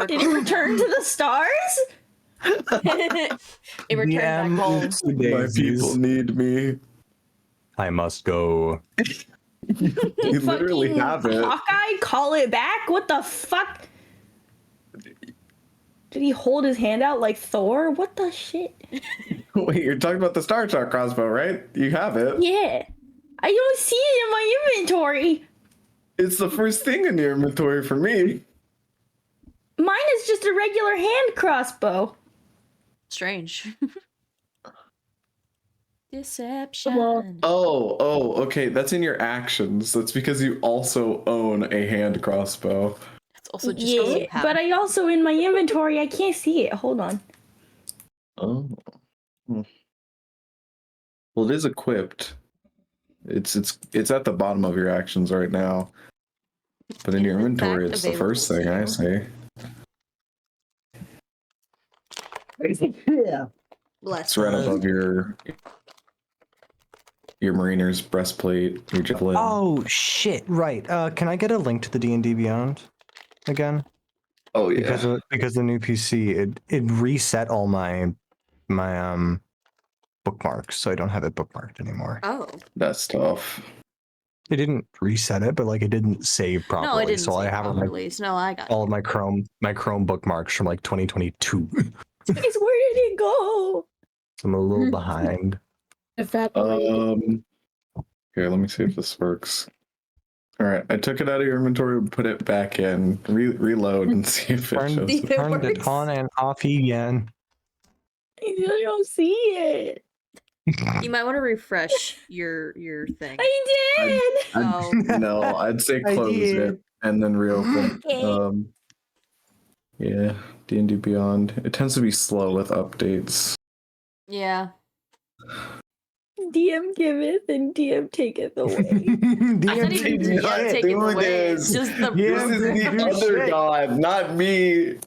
I'm Did it return to the stars? It returned back home. My people need me. I must go. You literally Fucking have it. Hawkeye, call it back? What the fuck? Did he hold his hand out like Thor? What the shit? Wait, you're talking about the Star Trek crossbow, right? You have it. Yeah. I don't see it in my inventory. It's the first thing in your inventory for me. Mine is just a regular hand crossbow. Strange. Deception. Oh, okay. That's in your actions. That's because you also own a hand crossbow. It's also just Yeah, but I also in my inventory I can't see it. Hold on. Oh. Well, it is equipped. It's at the bottom of your actions right now. But in your inventory, it's the first thing I see. Yeah. It's right above your Mariner's breastplate, your javelin. Oh shit! Right. Can I get a link to the D&D Beyond again? Oh yeah. Because the new PC it reset all my bookmarks, so I don't have it bookmarked anymore. Oh. That's tough. It didn't reset it, but like it didn't save properly. No, it didn't so save I have properly. No, I got all of my Chrome bookmarks from like 2022. Where did it go? So I'm a little behind. Here, let me see if this works. All right, I took it out of your inventory and put it back in. Reload and see if it shows. Turned it on and off again. I don't see it. You might want to refresh your thing. I did. No, I'd say close it and then reopen. Okay. Yeah, D&D Beyond. It tends to be slow with updates. Yeah. DM giveth and DM taketh away. I'm not even DM taking away. This. It's just the This is the other god, not me.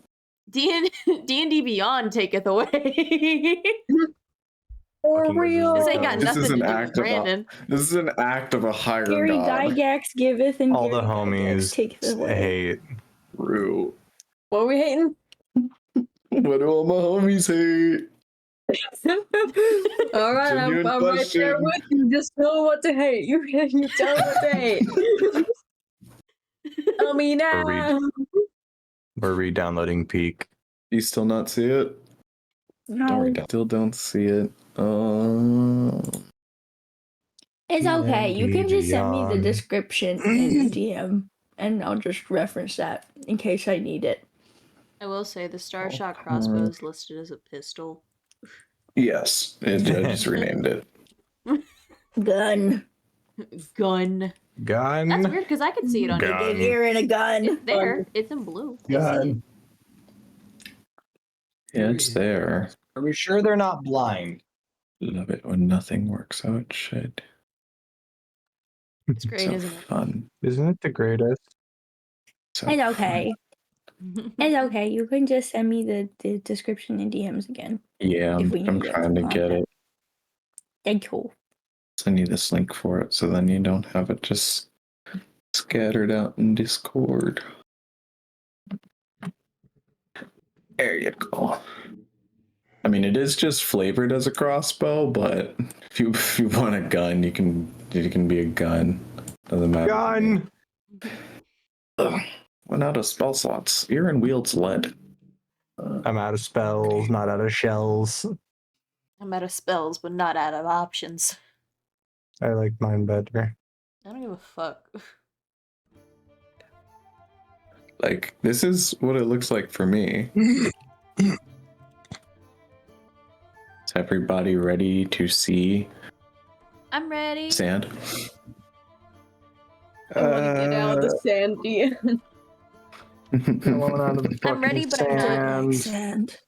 D&D Beyond taketh away. For real. This ain't got This nothing is to an do with act of Brandon. This is an act of a higher Gary god. Gygax giveth and All the Gary homies Gygax taketh away. hate. True. What are we hating? What do all my homies hate? All right, Genuine I'm right there question. with you. Just know what to hate. You tell me what to hate. Tell me now. We're re-downloading Peak. You still not see it? No. Still don't see it. It's okay. You can just send me the Beyond. description in the DM and I'll just reference that in case I need it. I will say the Starshot crossbow is listed as a pistol. Yes, I just renamed it. Gun. Gun. Gun. That's weird because I can see it on Gun. your You're in a gun. It's there. It's in blue. Gun. Yeah, it's there. Are we sure they're not blind? Love it when nothing works how it should. It's great, So isn't it? fun. Isn't it the greatest? So It's fun. okay. It's okay. You can just send me the description in DMs again. Yeah, If we I'm need it trying to for get content. it. Thank you. Send you this link for it so then you don't have it just scattered out in Discord. There you go. I mean, it is just flavored as a crossbow, but if you want a gun, you can be a gun. Doesn't matter. Gun. Ugh, went out of spell slots. Aaron wields lead. I'm out of spells, not out of shells. I'm out of spells, but not out of options. I like mine better. I don't give a fuck. Like, this is what it looks like for me. Is everybody ready to see I'm ready. sand? I want to get out of the sand, DM. Going out of the I'm ready, fucking but I'm not. Like sand. sand.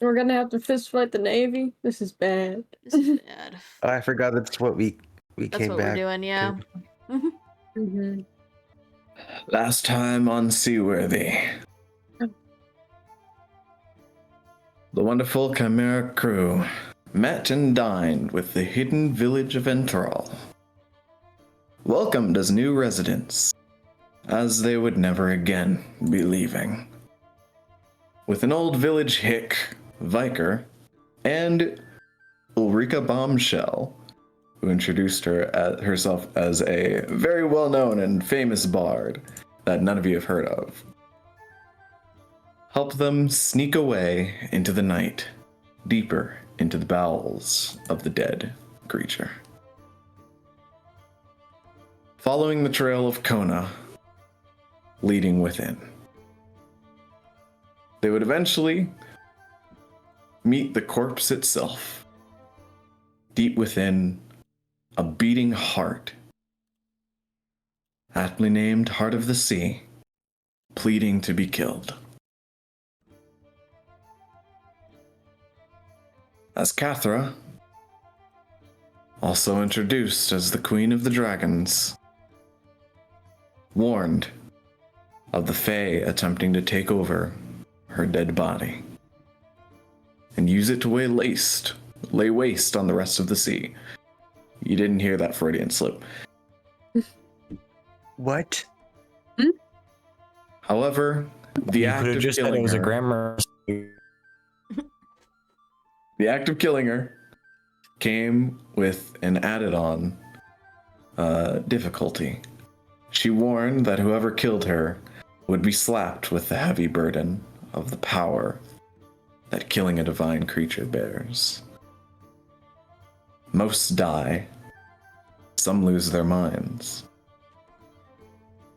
We're gonna have to fist fight the Navy. This is bad. This is bad. Oh, I forgot that's what we That's came what back. we're doing, yeah. Mm-hmm. Last time on Seaworthy. The wonderful Chimera crew met and dined with the hidden village of Enteral. Welcomed as new residents, as they would never again be leaving. With an old village hick, Viker, and Ulrika Bombshell, who introduced herself as a very well-known and famous bard that none of you have heard of, helped them sneak away into the night, deeper into the bowels of the dead creature. Following the trail of Kona, leading within. They would eventually meet the corpse itself, deep within a beating heart, aptly named Heart of the Sea, pleading to be killed. As Cathra, also introduced as the Queen of the Dragons, warned of the Fae attempting to take over her dead body and use it to lay waste on the rest of the sea. You didn't hear that Freudian slip. What? However, the act of just said it killing was a her, grammar. the act of killing her came with an added-on difficulty. She warned that whoever killed her would be slapped with the heavy burden of the power that killing a divine creature bears. Most die, some lose their minds,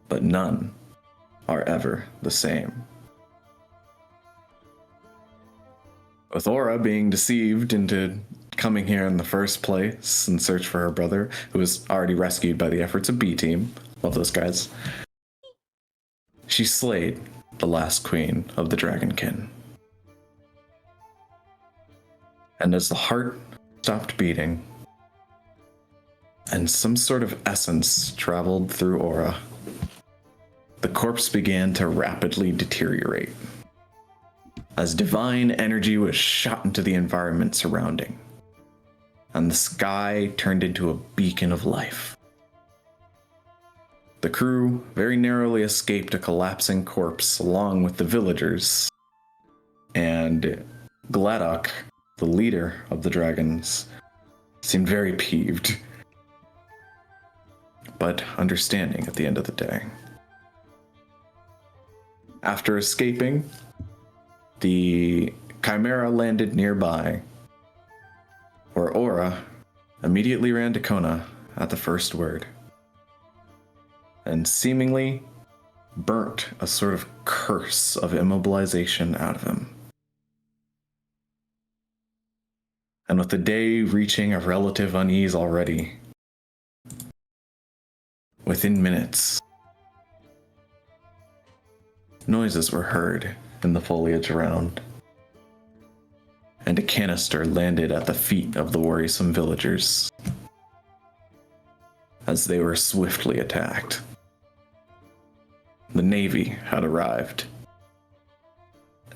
but none are ever the same. With Aura being deceived into coming here in the first place in search for her brother, who was already rescued by the efforts of B-Team, love those guys, she slayed the last queen of the Dragonkin. And as the heart stopped beating, and some sort of essence traveled through Aura, the corpse began to rapidly deteriorate, as divine energy was shot into the environment surrounding, and the sky turned into a beacon of life. The crew very narrowly escaped a collapsing corpse along with the villagers, and Gladdock, the leader of the dragons, seemed very peeved, but understanding at the end of the day. After escaping, the Chimera landed nearby, where Aura immediately ran to Kona at the first word, and seemingly burnt a sort of curse of immobilization out of him. And with the day reaching a relative unease already, within minutes, noises were heard in the foliage around, and a canister landed at the feet of the worrisome villagers as they were swiftly attacked. The Navy had arrived,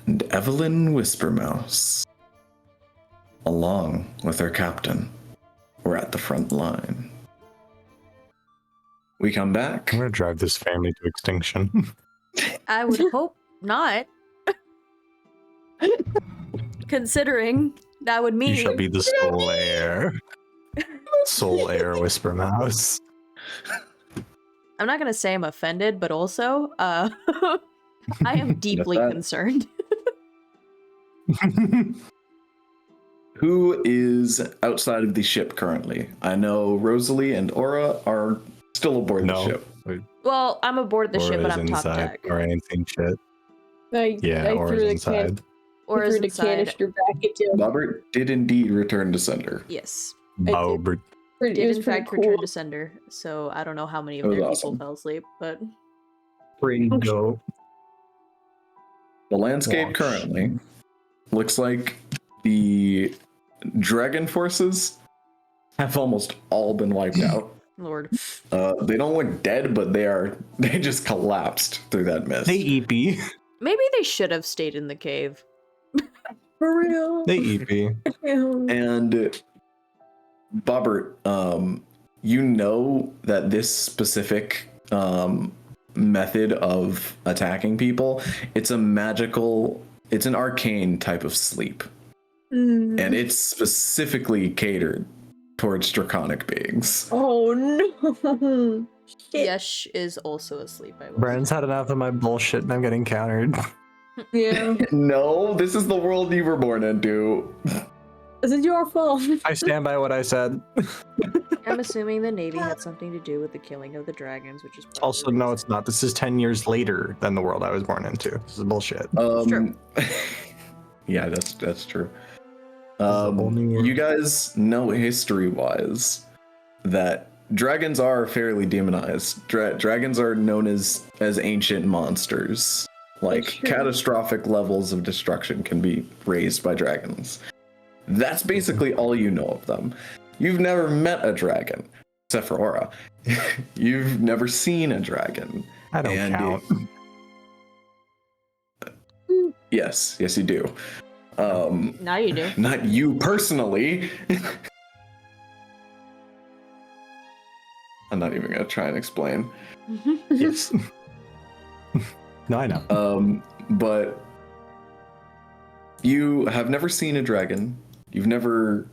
and Evelyn Whispermouse, along with her captain, were at the front line. We come back. I'm gonna drive this family to extinction. I would hope not. Considering that would mean You shall be the sole heir. Sole heir, Whisper Mouse. I'm not gonna say I'm offended, but also, I am deeply concerned. Who is outside of the ship currently? I know Rosalee and Aura are still aboard the ship. Well, I'm aboard the ship, but I'm top deck. Or anything shit. I Aura's threw the inside. Or threw is the inside. canister back into him. Bobert did indeed return to sender. Yes. Bobert. It Did was in pretty fact cool. return to sender, so I don't know how many of That was their awesome. people fell asleep, but Pretty dope. The landscape currently looks like the dragon forces have almost all been wiped out. Lord. They don't look dead, but they just collapsed through that mist. They EP. Maybe they should have stayed in the cave. For real. They EP. And Bobert, you know that this specific method of attacking people. It's an arcane type of sleep. And it's specifically catered towards draconic beings. Oh no. Shit. Yesh is also asleep, I will Brandon's say. had enough of my bullshit and I'm getting countered. Yeah. No, this is the world you were born into. This is your fault. I stand by what I said. I'm assuming the Navy had something to do with the killing of the dragons, which is probably Also, the no, reason. it's not. This is 10 years later than the world I was born into. This is bullshit. True. Yeah, that's true. is a whole new world. You guys know history-wise that dragons are fairly demonized. Dragons are known as ancient monsters. Like, That's true. catastrophic levels of destruction can be raised by dragons. That's basically all you know of them. You've never met a dragon, except for Aura. You've never seen a dragon. I don't And count. Yes, you do. Now you do. Not you personally. I'm not even gonna try and explain. Yes. No, I know. But you have never seen a dragon. You've never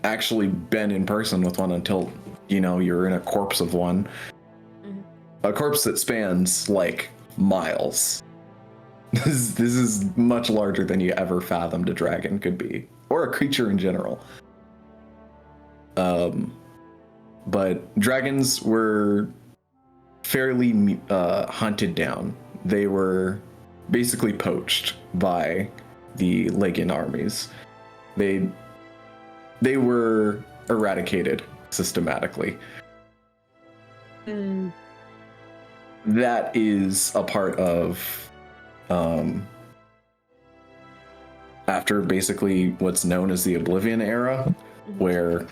actually been in person with one until, you're in a corpse of one. Mhm. A corpse that spans, like, miles. This is much larger than you ever fathomed a dragon could be. Or a creature in general. But dragons were fairly hunted down. They were basically poached by the Legion armies. They were eradicated systematically. That is a part of after basically what's known as the Oblivion era, where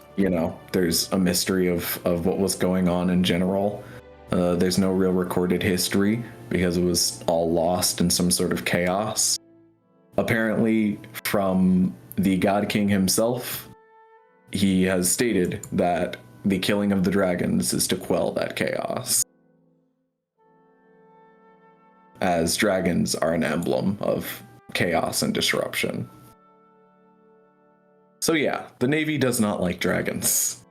there's a mystery of what was going on in general. There's no real recorded history because it was all lost in some sort of chaos. Apparently, from the God King himself, he has stated that the killing of the dragons is to quell that chaos, as dragons are an emblem of chaos and disruption. So yeah, the Navy does not like dragons.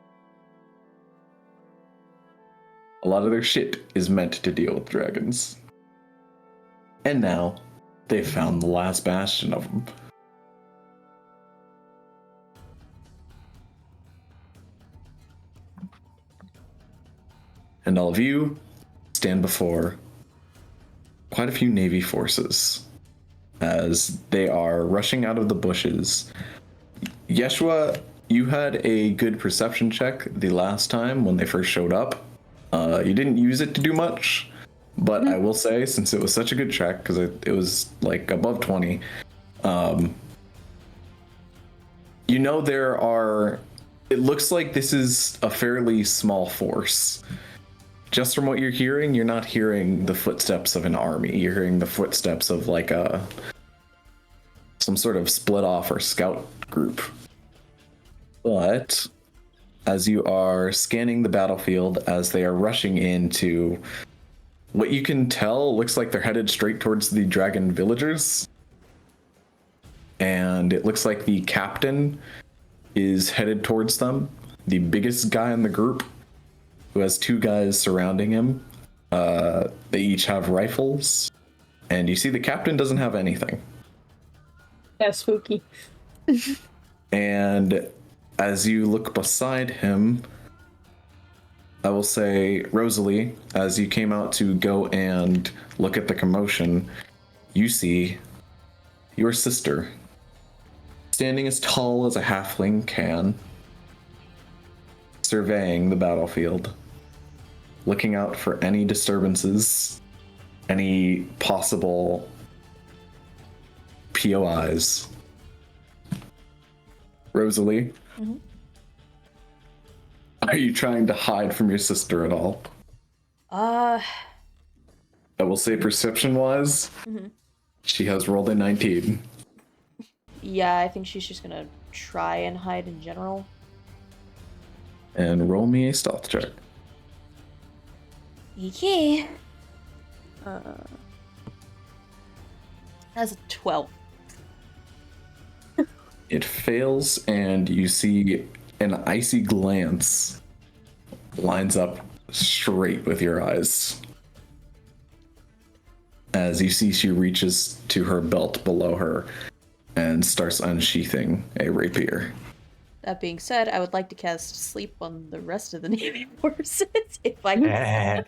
A lot of their shit is meant to deal with dragons. And now, they've found the last bastion of them. And all of you stand before quite a few Navy forces as they are rushing out of the bushes. Yeshua, you had a good perception check the last time when they first showed up. You didn't use it to do much, but I will say, since it was such a good check, because it was like above 20, it looks like this is a fairly small force. Just from what you're hearing, you're not hearing the footsteps of an army. You're hearing the footsteps of like some sort of split off or scout group. But as you are scanning the battlefield, as they are rushing into what you can tell looks like they're headed straight towards the dragon villagers. And it looks like the captain is headed towards them, the biggest guy in the group, who has two guys surrounding him. They each have rifles, and you see the captain doesn't have anything. That's spooky. And as you look beside him, I will say, Rosalee, as you came out to go and look at the commotion, you see your sister standing as tall as a halfling can, surveying the battlefield, looking out for any disturbances, any possible POIs. Rosalee, are you trying to hide from your sister at all? I will say perception-wise, she has rolled a 19. Yeah, I think she's just gonna try and hide in general. And roll me a stealth check. Okay. That's a 12. It fails, and you see an icy glance lines up straight with your eyes. As you see, she reaches to her belt below her and starts unsheathing a rapier. That being said, I would like to cast Sleep on the rest of the Navy forces if I can.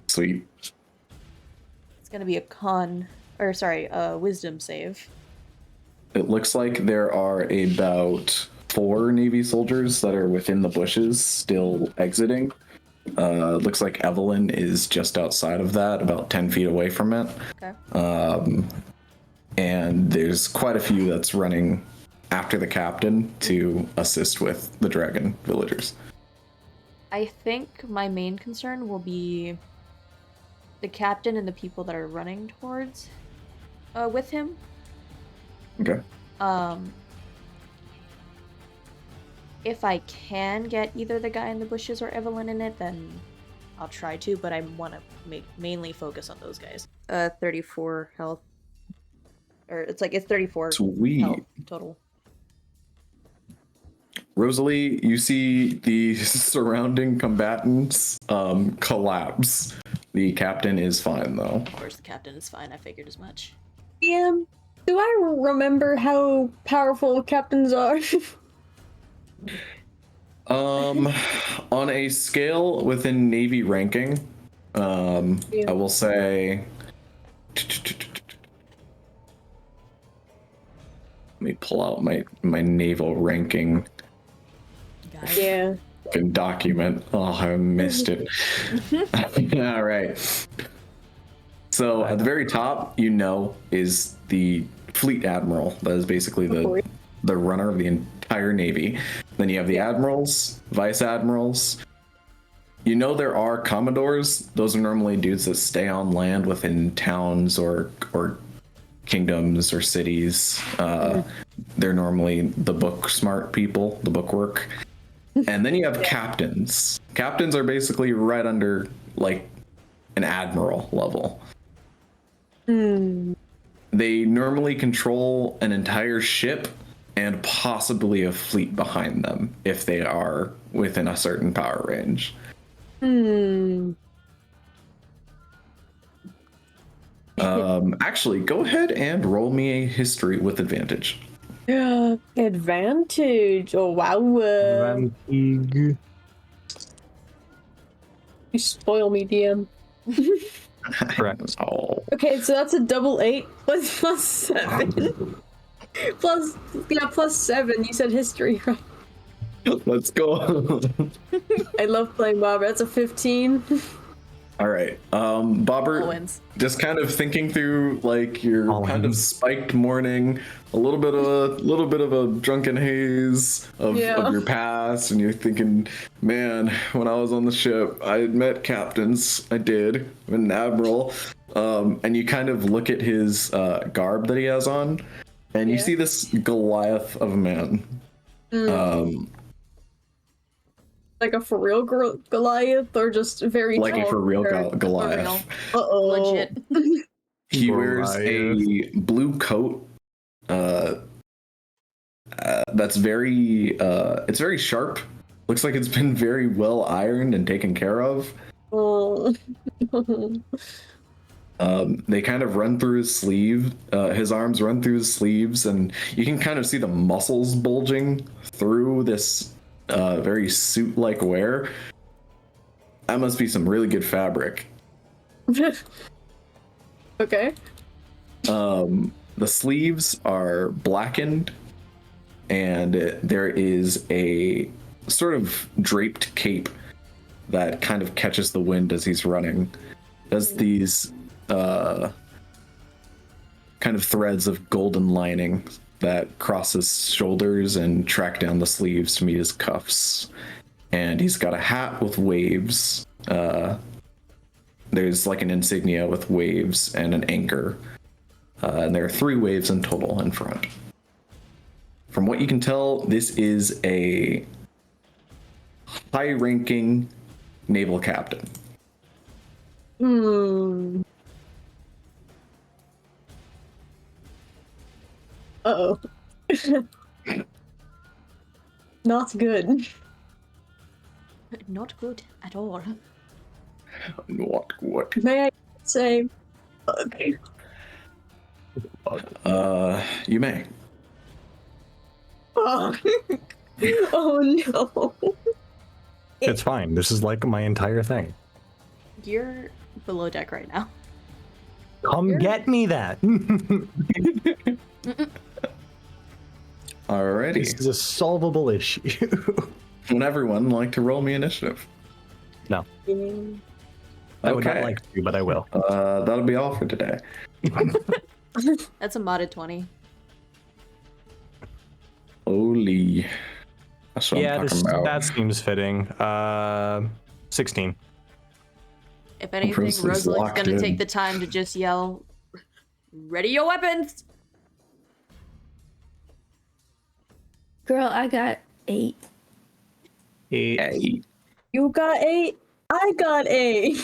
Sweet. It's gonna be a wisdom save. It looks like there are about 4 Navy soldiers that are within the bushes, still exiting. Looks like Evelyn is just outside of that, about 10 feet away from it. Okay. And there's quite a few that's running after the captain to assist with the dragon villagers. I think my main concern will be the captain and the people that are running towards with him. Okay. If I can get either the guy in the bushes or Evelyn in it, then I'll try to, but I want to mainly focus on those guys. 34 health. Or it's 34 Sweet. health total. Rosalee, you see the surrounding combatants collapse. The captain is fine, though. Of course, the captain is fine. I figured as much. DM, do I remember how powerful captains are? On a scale within Navy ranking, I will say. Let me pull out my naval ranking Yeah. document. Oh, I missed it. All right. So at the very top, is the fleet admiral. That is basically the runner of the entire Navy. Then you have the admirals, vice admirals. There are commodores. Those are normally dudes that stay on land within towns or kingdoms or cities. They're normally the book smart people, the bookwork. And then you have captains. Captains are basically right under an admiral level. They normally control an entire ship and possibly a fleet behind them if they are within a certain power range. Actually, go ahead and roll me a history with advantage. Yeah. Advantage. Oh, wow. Advantage. You spoil me, DM. Correct. Oh. Okay, so that's a double 8 plus 7. plus 7. You said history, right? Let's go. I love playing Bobert. That's a 15. All right. Bobert, Wins. just kind of thinking through your All kind of wins. spiked morning, a little bit of a drunken haze of your past, and you're thinking, man, when I was on the ship, I had met captains. I did, an admiral, and you kind of look at his garb that he has on, and you see this Goliath of a man. Like a for real Goliath, or just very Like a tall for real compared- Goliath. Uh-oh. Legit. He wears a blue coat that's very it's very sharp. Looks like it's been very well ironed and taken care of. Oh. They kind of run through his sleeve. His arms run through his sleeves, and you can kind of see the muscles bulging through this very suit-like wear. That must be some really good fabric. Okay. The sleeves are blackened, and there is a sort of draped cape that kind of catches the wind as he's running. Does these kind of threads of golden lining that cross his shoulders and track down the sleeves to meet his cuffs. And he's got a hat with waves. There's an insignia with waves and an anchor. And there are 3 waves in total in front. From what you can tell, this is a high-ranking naval captain. Uh-oh. Not good. Not good at all. What? May I say... You may. Oh, oh no. It's fine. This is like my entire thing. You're below deck right now. Come get me that. Alrighty. This is a solvable issue. Would everyone like to roll me initiative? No. I would not Okay. like to, but I will. That'll be all for today. That's a modded 20. Holy. That's what I'm talking about. that seems fitting. 16. If anything, Rosalie's Rosalie's locked gonna in. take the time to just yell, "Ready your weapons!" Girl, I got 8. 8. Hey. You got 8? I got 8.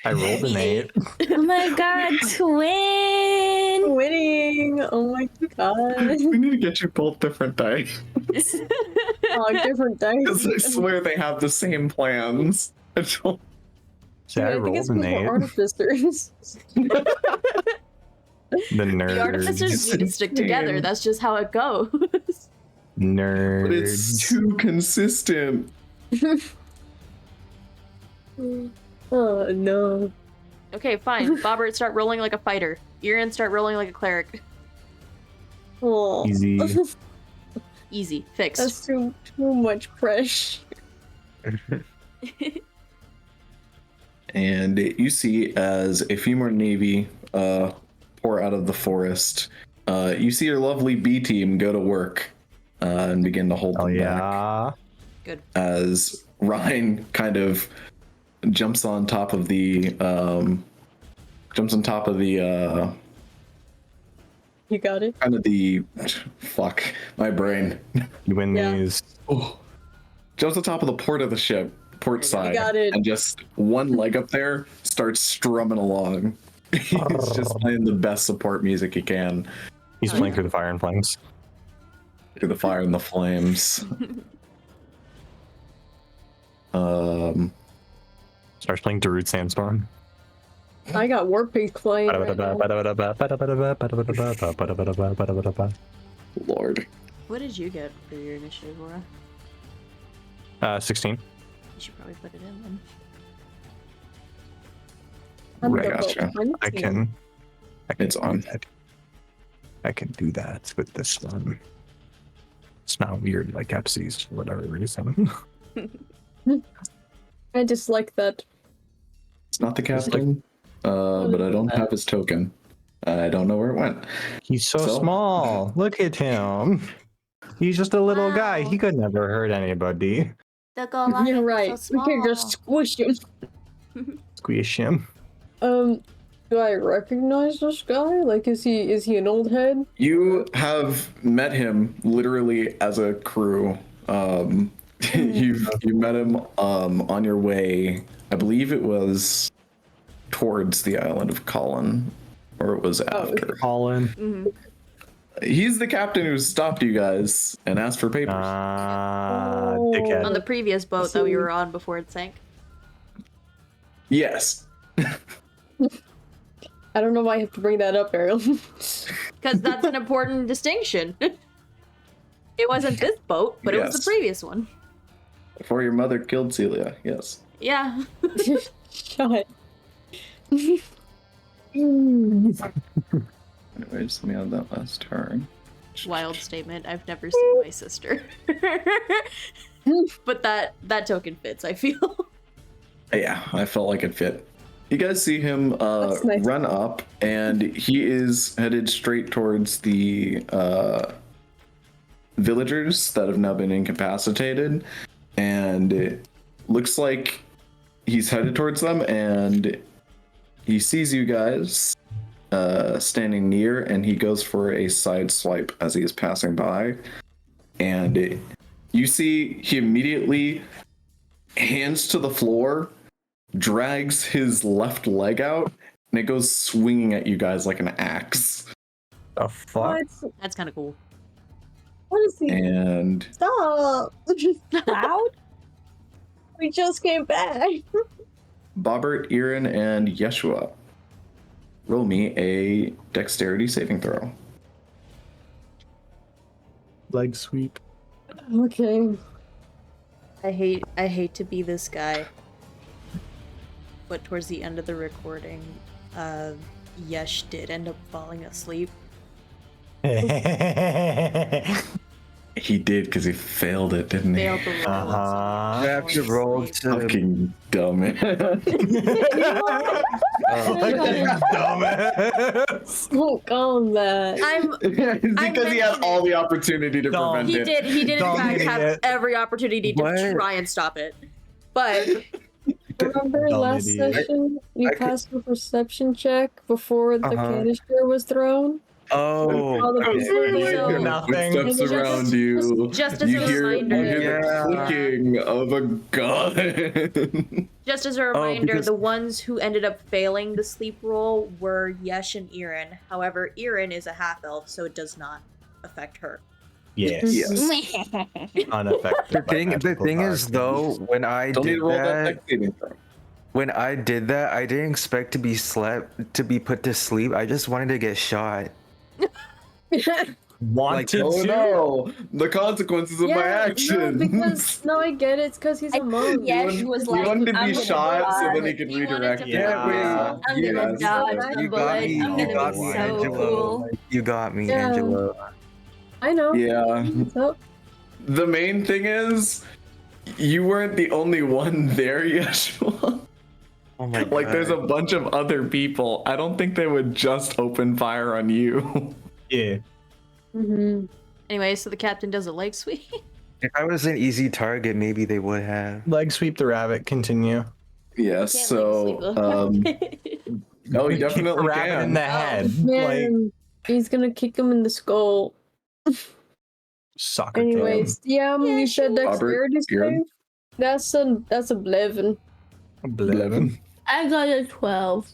I rolled an 8. Oh my god, twin! Winning! Oh my god. We need to get you both different dice. Oh, different Because I dice. swear they have the same plans. See, I think rolled it's an because 8. we're artificers. The nerds. The artificers need to stick together. That's just how it goes. Nerds. But it's too consistent. Oh no. Okay, fine. Bobert, start rolling like a fighter. Aeon, start rolling like a cleric. Oh. Easy. Easy. Fixed. That's too much pressure. And you see as a few more Navy pour out of the forest, you see your lovely B team go to work and begin to hold Oh them back. yeah. Good. As Ryan kind of jumps on top of the You got it? kind of the fuck my brain. You win Yeah. these. Oh. Jumps on top of the port side, got it. and just one leg up there starts strumming along. He's just playing the best support music he can He's playing through the fire and flames. through the fire and the flames. Starts playing Darude Sandstorm. I got Warpig playing. Right now. Lord. What did you get for your initiative, Laura? 16. You should probably put it in then. I'm Right, double gotcha. hunting. I can It's on. do that. I can do that with this one. It's not weird like Epsi's for whatever reason. I dislike that. It's not the captain, but I don't have his token. I don't know where it went. He's so So? small. Look at him. He's just a little guy. Wow. He could never hurt anybody. The Goliath You're right. is so We can just small. squish him. Squish him. Do I recognize this guy? Like, is he an old head? You have met him literally as a crew. You met him on your way. I believe it was towards the island of Colin, or it was after. Colin. Mhm. He's the captain who stopped you guys and asked for papers. Dickhead. On the previous boat that we were on before it sank. Yes. I don't know why I have to bring that up, Ariel. Because that's an important distinction. It wasn't this boat, but it was Yes. the previous one. Before your mother killed Celia. Yes. Yeah. Shut. Anyways, let me add that last turn. Wild statement. I've never seen my sister. But that token fits, I feel. Yeah, I felt like it fit. You guys see him That's nice. run up, and he is headed straight towards the villagers that have now been incapacitated. And it looks like he's headed towards them, and he sees you guys standing near, and he goes for a side swipe as he is passing by. And you see he immediately hands to the floor, drags his left leg out, and it goes swinging at you guys like an axe. The fuck? What? That's kind of cool. What is he? And Stop! Cloud? We just came back. Bobert, Erin, and Yeshua. Roll me a dexterity saving throw. Leg sweep. Okay. I hate to be this guy. But towards the end of the recording, Yesh did end up falling asleep. He did because he failed it, didn't he? Failed the roll. Uh-huh. You have to roll to. Fucking dumbass. Dumbass. Don't call him that. Because he had all the opportunity to prevent He it. did in Don't fact be have idiot. every opportunity to What? try and stop it. But Remember Dumb last idiot. session you I could- passed a perception check before the Uh-huh. canister was thrown? Oh. All the okay. people So- Nothing. Footsteps Just- around you. just as You a hear reminder, the clicking of a gun. just as a reminder, because- the ones who ended up failing the sleep roll were Yesh and Erin. However, Erin is a half elf, so it does not affect her. Yes. Yes. Unaffected. The thing is though, when I Don't need did to roll that that, dex saving throw. when I did that, I didn't expect to be put to sleep. I just wanted to get shot. Wanted Oh to. no! The consequences of my actions. No, because no, I get it. It's because he's a monk. Yesh was He like, wanted to I'm be gonna shot so die. then he could He wanted redirect to it. Yeah, wait. I'm gonna Yes. dodge You the got bullet. me. I'm You gonna got be me, so Angelo. cool. You got me, Yeah. Angelo. I know. Yeah. So, The main thing is, you weren't the only one there, Yeshua. Oh my god. Like, there's a bunch of other people. I don't think they would just open fire on you. Yeah. mhm. Anyway, so the captain does a leg sweep. If I was an easy target, maybe they would have. Leg sweep the rabbit. Continue. Yes, Can't so, leg sweep. no, you Kick the definitely rabbit can. in the head. Like Man, he's gonna kick him in the skull. soccer Anyways, yeah, you said Robert, dexterity Erin? save. That's a 11. game. 11, I got a 12.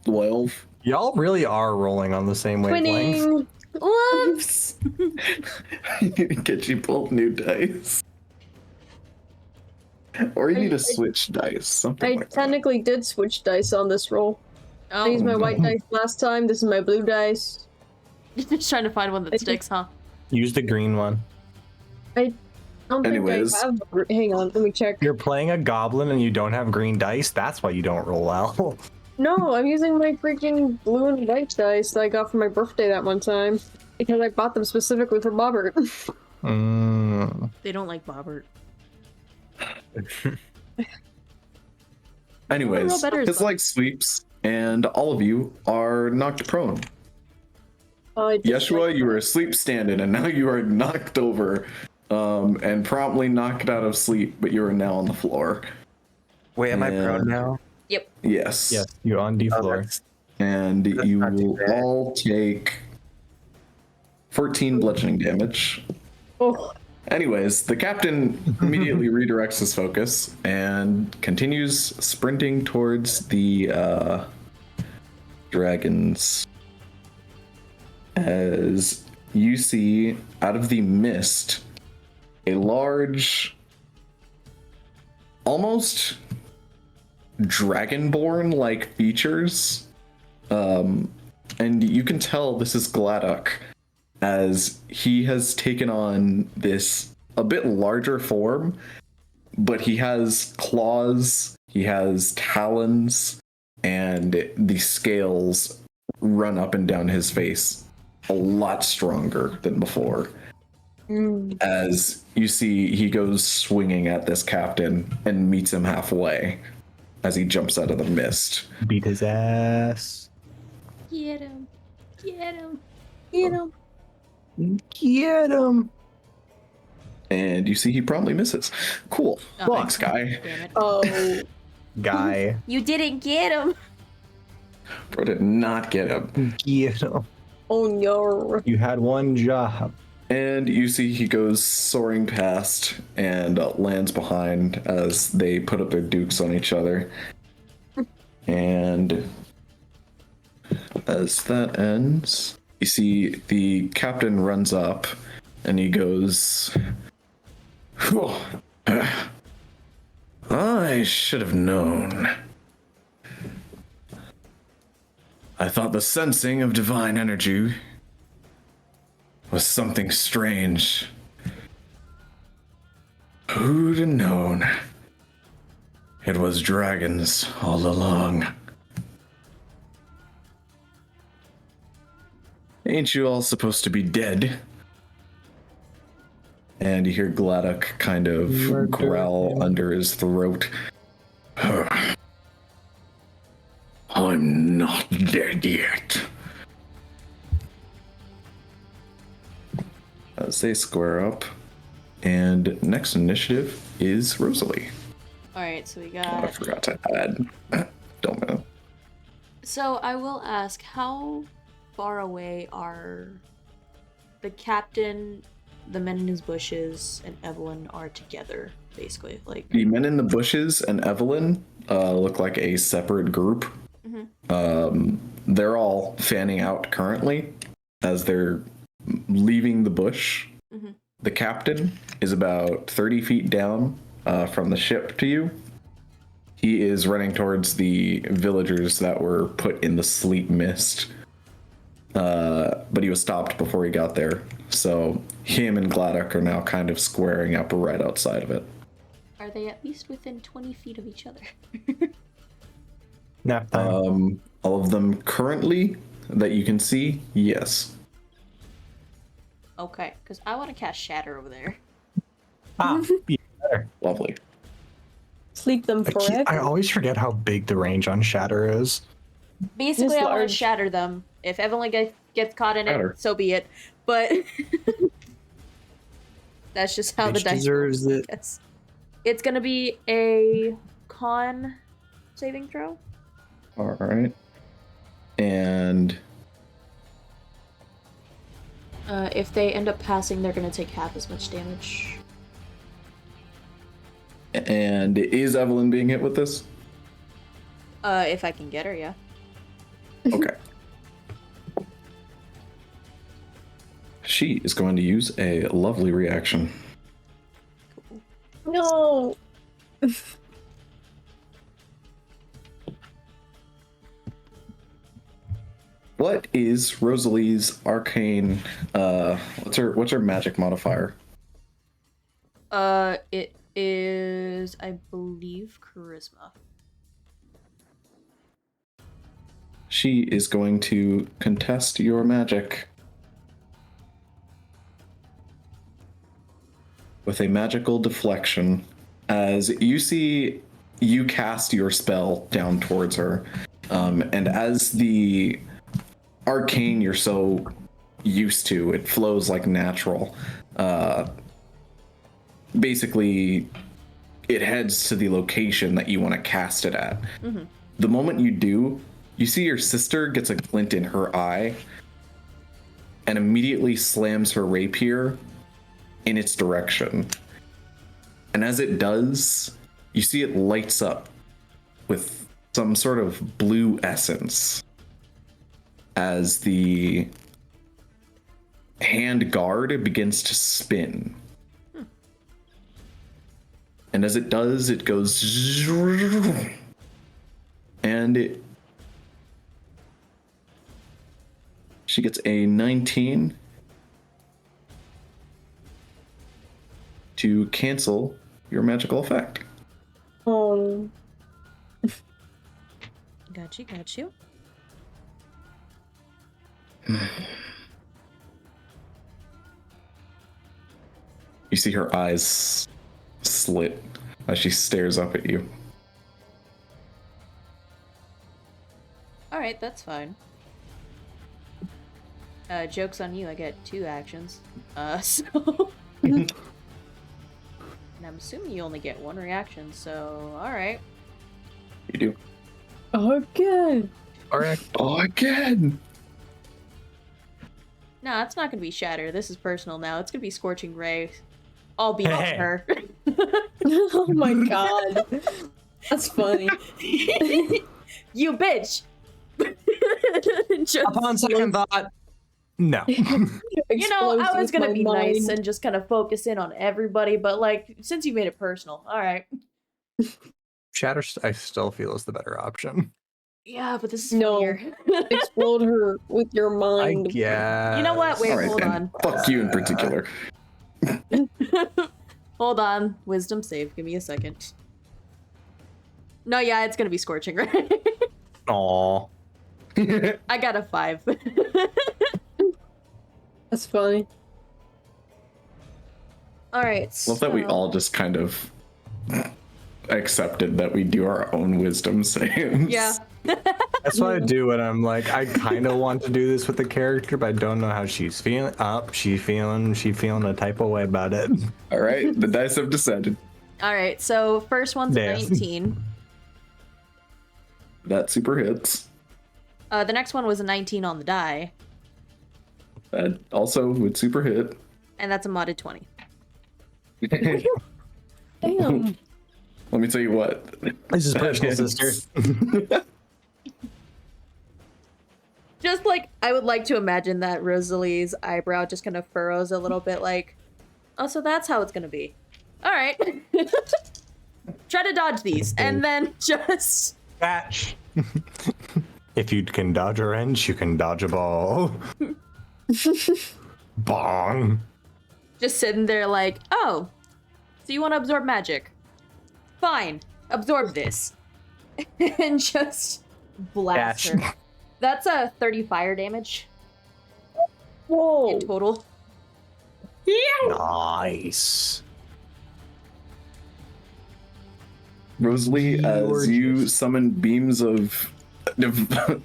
12. Y'all really are rolling on the same wavelength. Twinning. Whoops! Get you both new dice. Or you need to switch dice. Something I like that. technically did switch dice on this roll. I used Oh, my white dice last time. This is my blue dice. you're just trying to find one that sticks, huh? Use the green one. I don't Anyways. think I have. Hang on, let me check. You're playing a goblin and you don't have green dice. That's why you don't roll well. No, I'm using my freaking blue and white dice that I got for my birthday that one time. Because I bought them specifically for Bobert. They don't like Bobert. Anyways, Roll better as his well. leg sweeps, and all of you are knocked prone. Yeshua, you were asleep standing, and now you are knocked over, and promptly knocked out of sleep, but you are now on the floor. Wait, am I prone And- now? Yep. Yes. Yes, you're on D Oh, floor. that's- And That's you not too will bad. all take 14 bludgeoning damage. Oh, Anyways, the captain immediately redirects his focus and continues sprinting towards the dragons. As you see out of the mist a large, almost dragonborn like features. And you can tell this is Gladdock, as he has taken on this a bit larger form, but he has claws, he has talons, and the scales run up and down his face a lot stronger than before. As you see, he goes swinging at this captain and meets him halfway as he jumps out of the mist. Beat his ass. Get him. Get him. you know. Get him. And you see he promptly misses. Cool. Oh, Thanks, guy. Damn it. Oh, Guy. You didn't get him. Bro did not get him. Get him. oh no. You had one job. And you see he goes soaring past and lands behind as they put up their dukes on each other. And as that ends, You see the captain runs up and he goes, "Whew. I should have known. I thought the sensing of divine energy was something strange. Who'd have known? It was dragons all along. Ain't you all supposed to be dead?" And you hear Gladdock kind of growl under his throat. "I'm not dead yet." As they square up, and next initiative is Rosalee. Alright, so we Oh, I got... forgot to add. Don't know. So I will ask, how far away are the captain, the men in his bushes, and Evelyn are together, basically? Like, The men in the bushes and Evelyn look like a separate group. They're all fanning out currently as they're leaving the bush. The captain is about 30 feet down from the ship to you. He is running towards the villagers that were put in the sleep mist. But he was stopped before he got there. So him and Gladdock are now kind of squaring up right outside of it. are they at least within 20 feet of each other? Nap time. All of them currently that you can see, yes. Okay, because I want to cast Shatter over there. Be better. Lovely. Sleep them forever. I always forget how big the range on Shatter is. Basically, It's I want to large. shatter them. If Evelyn gets caught in Shatter. it, so be it. But that's just how the Which dice deserves roll. it. It's gonna be a con saving throw. All right. And If they end up passing, they're gonna take half as much damage. is Evelyn being hit with this? If I can get her, yeah. Okay. She is going to use a lovely reaction. No. What is Rosalee's arcane? What's her magic modifier? It is, I believe, charisma. She is going to contest your magic with a magical deflection. As you cast your spell down towards her, and as the arcane you're so used to, it flows like natural. Basically, it heads to the location that you want to cast it at. The moment you do, you see your sister gets a glint in her eye and immediately slams her rapier in its direction. And as it does, you see it lights up with some sort of blue essence as the hand guard begins to spin. And as it does, it goes and she gets a 19 to cancel your magical effect. Got you. You see her eyes slit as she stares up at you. Alright, that's fine. Joke's on you, I get 2 actions. So... And I'm assuming you only get 1 reaction, so alright. You do. Again. All right. Oh, again! No, it's not gonna be Shatter. This is personal now. It's gonna be Scorching Ray. I'll be on Hey. her. Oh my god. That's funny. You bitch! Just Upon second thought, No. You know, I Explodes was with gonna my be nice mind. and just kind of focus in on everybody, but like, since you made it personal, all right. Shatter, I still feel is the better option. Yeah, but this is No. funnier. Explode her with your I mind. guess. You know what? Wait, All right, hold then. on. Fuck you in particular. Hold on. Wisdom save. Give me a second. No, yeah, it's gonna be scorching, right? Aw. I got a 5. That's funny. All right. Love that we so- all just kind of accepted that we do our own wisdom saves. Yeah. That's what I do when I'm like, I kind of want to do this with the character, but I don't know how she's feeling. She feeling a type of way about it. All right, the dice have descended. All right. So first one's a Damn. 19. That super hits. The next one was a 19 on the die, That also would super hit. and that's a modded 20. Damn. Let me tell you what. This is personal, sister. Just like, I would like to imagine that Rosalee's eyebrow just kind of furrows a little bit like, oh, so that's how it's gonna be. All right. Try to dodge these, and then just... Catch. If you can dodge a wrench, you can dodge a ball. Bong. Just sitting there like, oh, so you want to absorb magic? Fine, absorb this. And just blast Catch. her. That's a 30 fire damage Whoa. in total. Nice. Rosalee, as you Gorgeous. summon beams of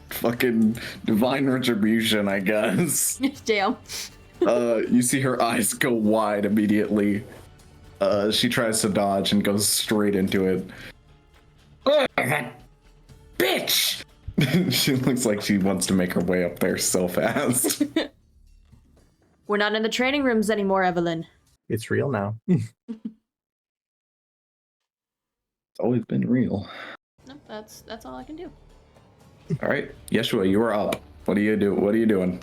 fucking divine retribution, I guess. Damn. You see her eyes go wide immediately. She tries to dodge and goes straight into it. Ugh, that bitch! She looks like she wants to make her way up there so fast. We're not in the training rooms anymore, Evelyn. It's real now. It's always been real. No, that's all I can do. All right, Yeshua, you are up. What do you do? What are you doing?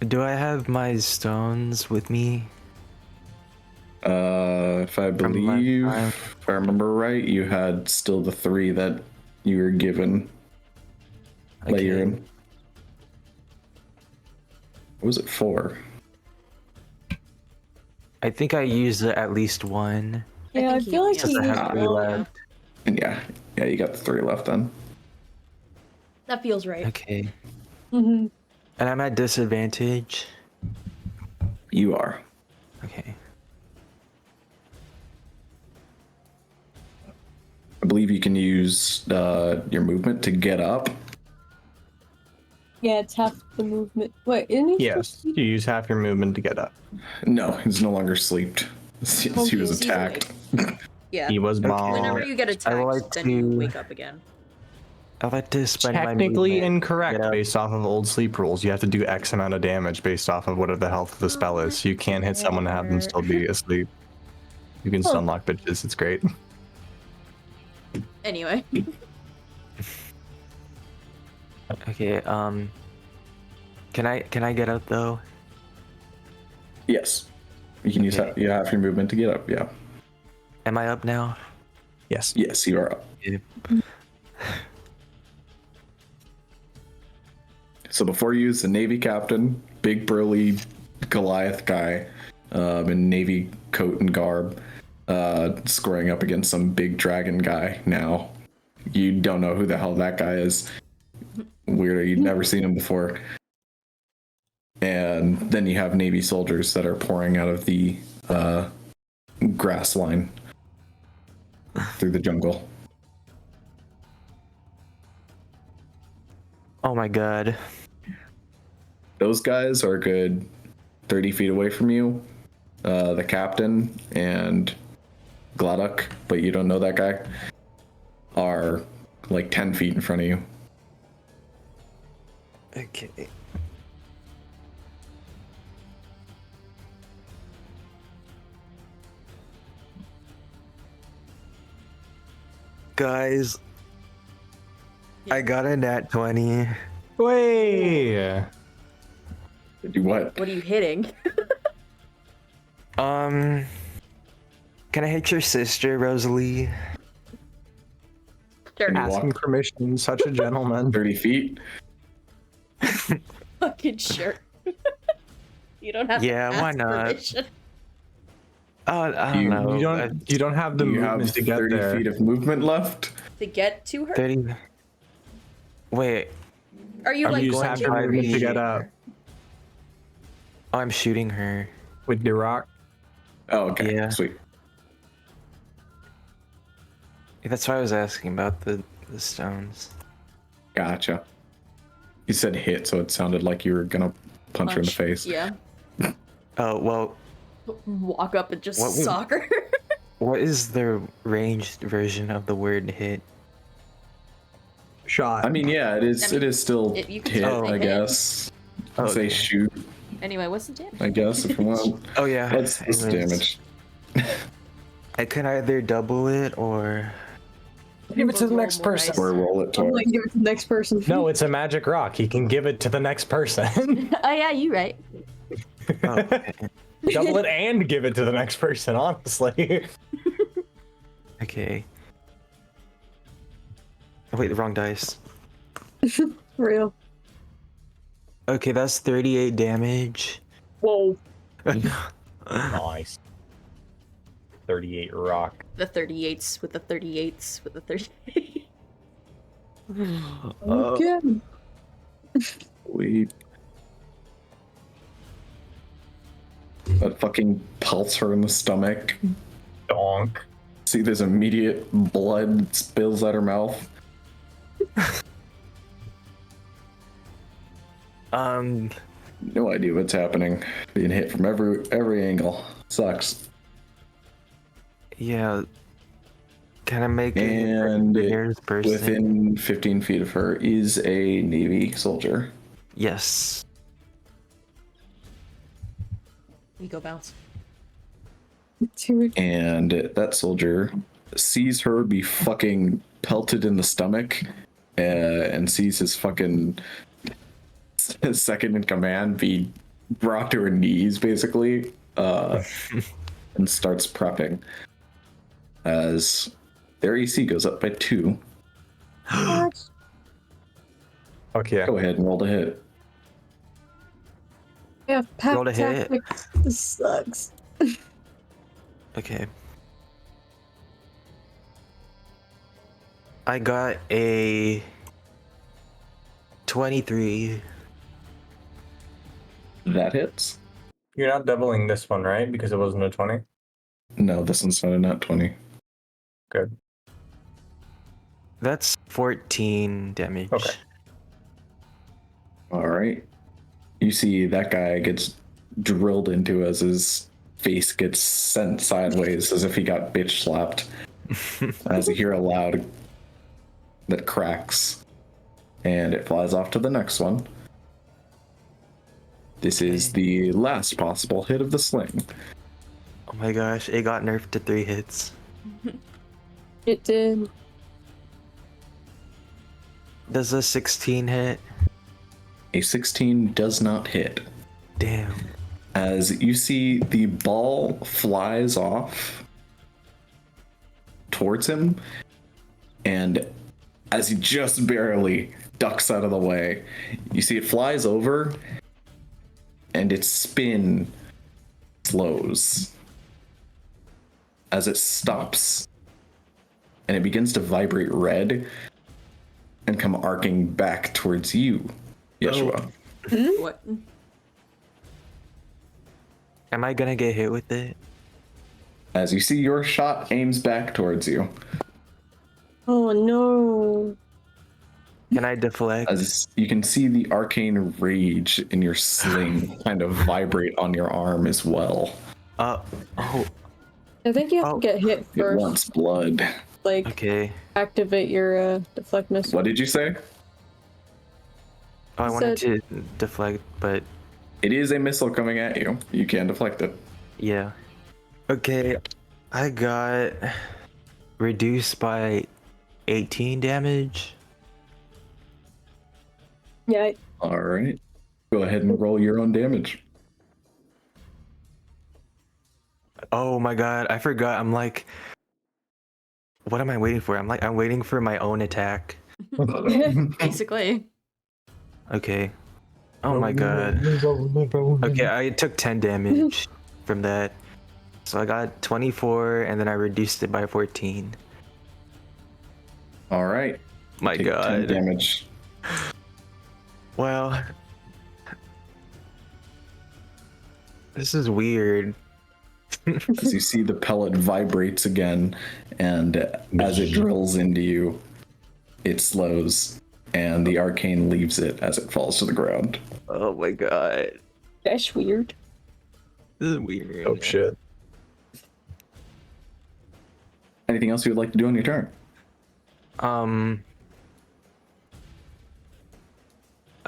Do I have my stones with me? If I From last believe, time. if I remember right, you had still the 3 that you were given. Layer in. What was it for? I think I used at least one. Yeah, I think feel like he- he I used have 3 one. left. And yeah, you got the 3 left then. That feels right. Okay. Mhm. And I'm at disadvantage. You are. Okay. I believe you can use your movement to get up. Yeah, it's half the movement. Wait, isn't he? Yes, you use half your movement to get up. No, he's no longer sleeped. He was he's attacked. Yeah. He was Whenever bombed. you get attacked, like then you to- wake up again. I'd like to spend my Technically movement. incorrect Get up. based off of old sleep rules. You have to do X amount of damage based off of whatever the health of the spell is. You can't hit someone and have them still be asleep. You can stun lock bitches. It's great. Anyway. Okay, can I get up though? Yes. You can use Okay. half your movement to get up, yeah. Am I up now? Yes. Yes, you are up. Yeah. So before you use the Navy captain, big burly Goliath guy in Navy coat and garb, squaring up against some big dragon guy now. You don't know who the hell that guy is. Weirdo, you'd never seen him before. And then you have Navy soldiers that are pouring out of the grass line through the jungle. Oh my god. Those guys are a good 30 feet away from you. The captain and Glodok, but you don't know that guy, are like 10 feet in front of you. Okay. Guys, I got a nat 20. Way. Do what? What are you hitting? Can I hit your sister, Rosalee? Sure. Can you Asking walk permission, such a gentleman. 30 feet? Fucking sure. You don't have to Why ask not? permission. I don't know. You don't have the Do you have movement to get 30 there. feet of movement left? To get to her? 30. Wait. Are you Or like you just going have to the her? movement to get up Oh, I'm shooting her. with the rock. Oh, okay. Yeah. Sweet. That's why I was asking about the stones. Gotcha. You said hit, so it sounded like you were gonna punch her in the face. Yeah. Oh, well, Walk up and just What would- sock her. what is the ranged version of the word hit? Shot. I mean, yeah, it is. I mean, it is still you can hit, still say I hit. guess. Oh, Say okay. shoot, Anyway, what's the damage? I guess, if you want. Oh, yeah. What's this Anyways, damage? I can either double it or... Give it to the Roll next more person. dice. Or roll it I'm to like, give it to the next person. No, it's a magic rock. He can give it to the next person. Oh yeah, you right. Oh, okay. Double it and give it to the next person, honestly. Okay. Oh, wait, the wrong dice. Real. Okay, that's 38 damage. Whoa. Nice. 38 rock. The 38s with the 38s with the 38. Okay. We. That fucking pelts her in the stomach. Donk. See, there's immediate blood spills out her mouth. No idea what's happening. Being hit from every angle sucks. Yeah. Can I make And the nearest person? within 15 feet of her is a Navy soldier. Yes. We go bounce. And that soldier sees her be fucking pelted in the stomach and sees his fucking second in command be brought to her knees, basically, and starts prepping as their AC goes up by 2. Okay. Go ahead and roll to hit. Yeah, Roll to hit. tactics. This sucks. Okay. I got a 23. That hits. You're not doubling this one, right? Because it wasn't a 20? No, this one's not a nat 20. Good. That's 14 damage. Okay. All right. You see that guy gets drilled into as his face gets sent sideways as if he got bitch slapped. As you hear a loud that cracks, and it flies off to the next one. This is the last possible hit of the sling. Oh my gosh, it got nerfed to 3 hits. It did. Does a 16 hit? A 16 does not hit. Damn. As you see the ball flies off towards him, and as he just barely ducks out of the way, you see it flies over and its spin slows as it stops and it begins to vibrate red and come arcing back towards you, Yeshua. What? Am I gonna get hit with it? As you see your shot aims back towards you. Oh no. Can I deflect? As you can see the arcane rage in your sling kind of vibrate on your arm as well. Oh, I think you have Oh. to get hit It first. wants blood. Like, okay. activate your deflect missile. What did you say? Oh, I wanted Said- to deflect, but It is a missile coming at you. You can deflect it. yeah. Okay, I got reduced by 18 damage. Yeah. All right. Go ahead and roll your own damage. Oh my god, I forgot. I'm like, what am I waiting for? I'm waiting for my own attack. Basically. Okay. Oh my god. Okay, I took 10 damage from that. So I got 24 and then I reduced it by 14. All right. My Take god. 10 damage. Well, this is weird. As you see the pellet vibrates again, and as it drills into you, it slows, and the arcane leaves it as it falls to the ground. Oh my god. That's weird. This is weird. Oh shit. Anything else you would like to do on your turn?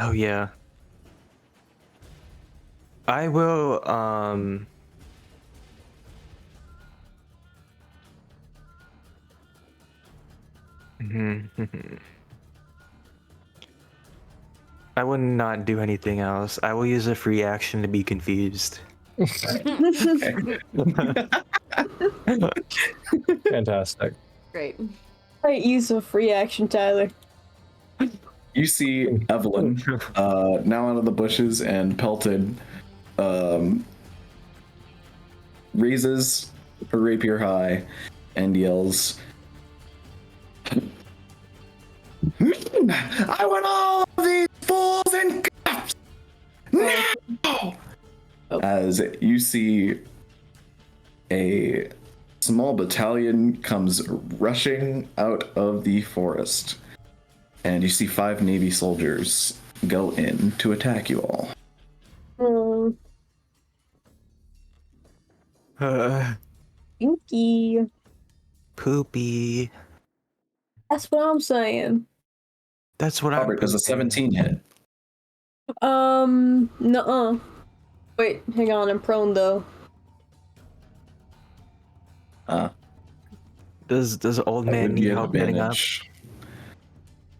Oh yeah. I will I would not do anything else. I will use a free action to be confused. Fantastic. Great. I use a free action, Tyler. You see Evelyn now out of the bushes and pelted raises her rapier high and yells, I want all of these fools in cuffs now! As you see a small battalion comes rushing out of the forest, and you see 5 Navy soldiers go in to attack you all. Pinky. Poopy. That's what I'm saying. That's what Robert, does a 17 hit? Nuh-uh. Wait, hang on, I'm prone though. Does old man need help getting up?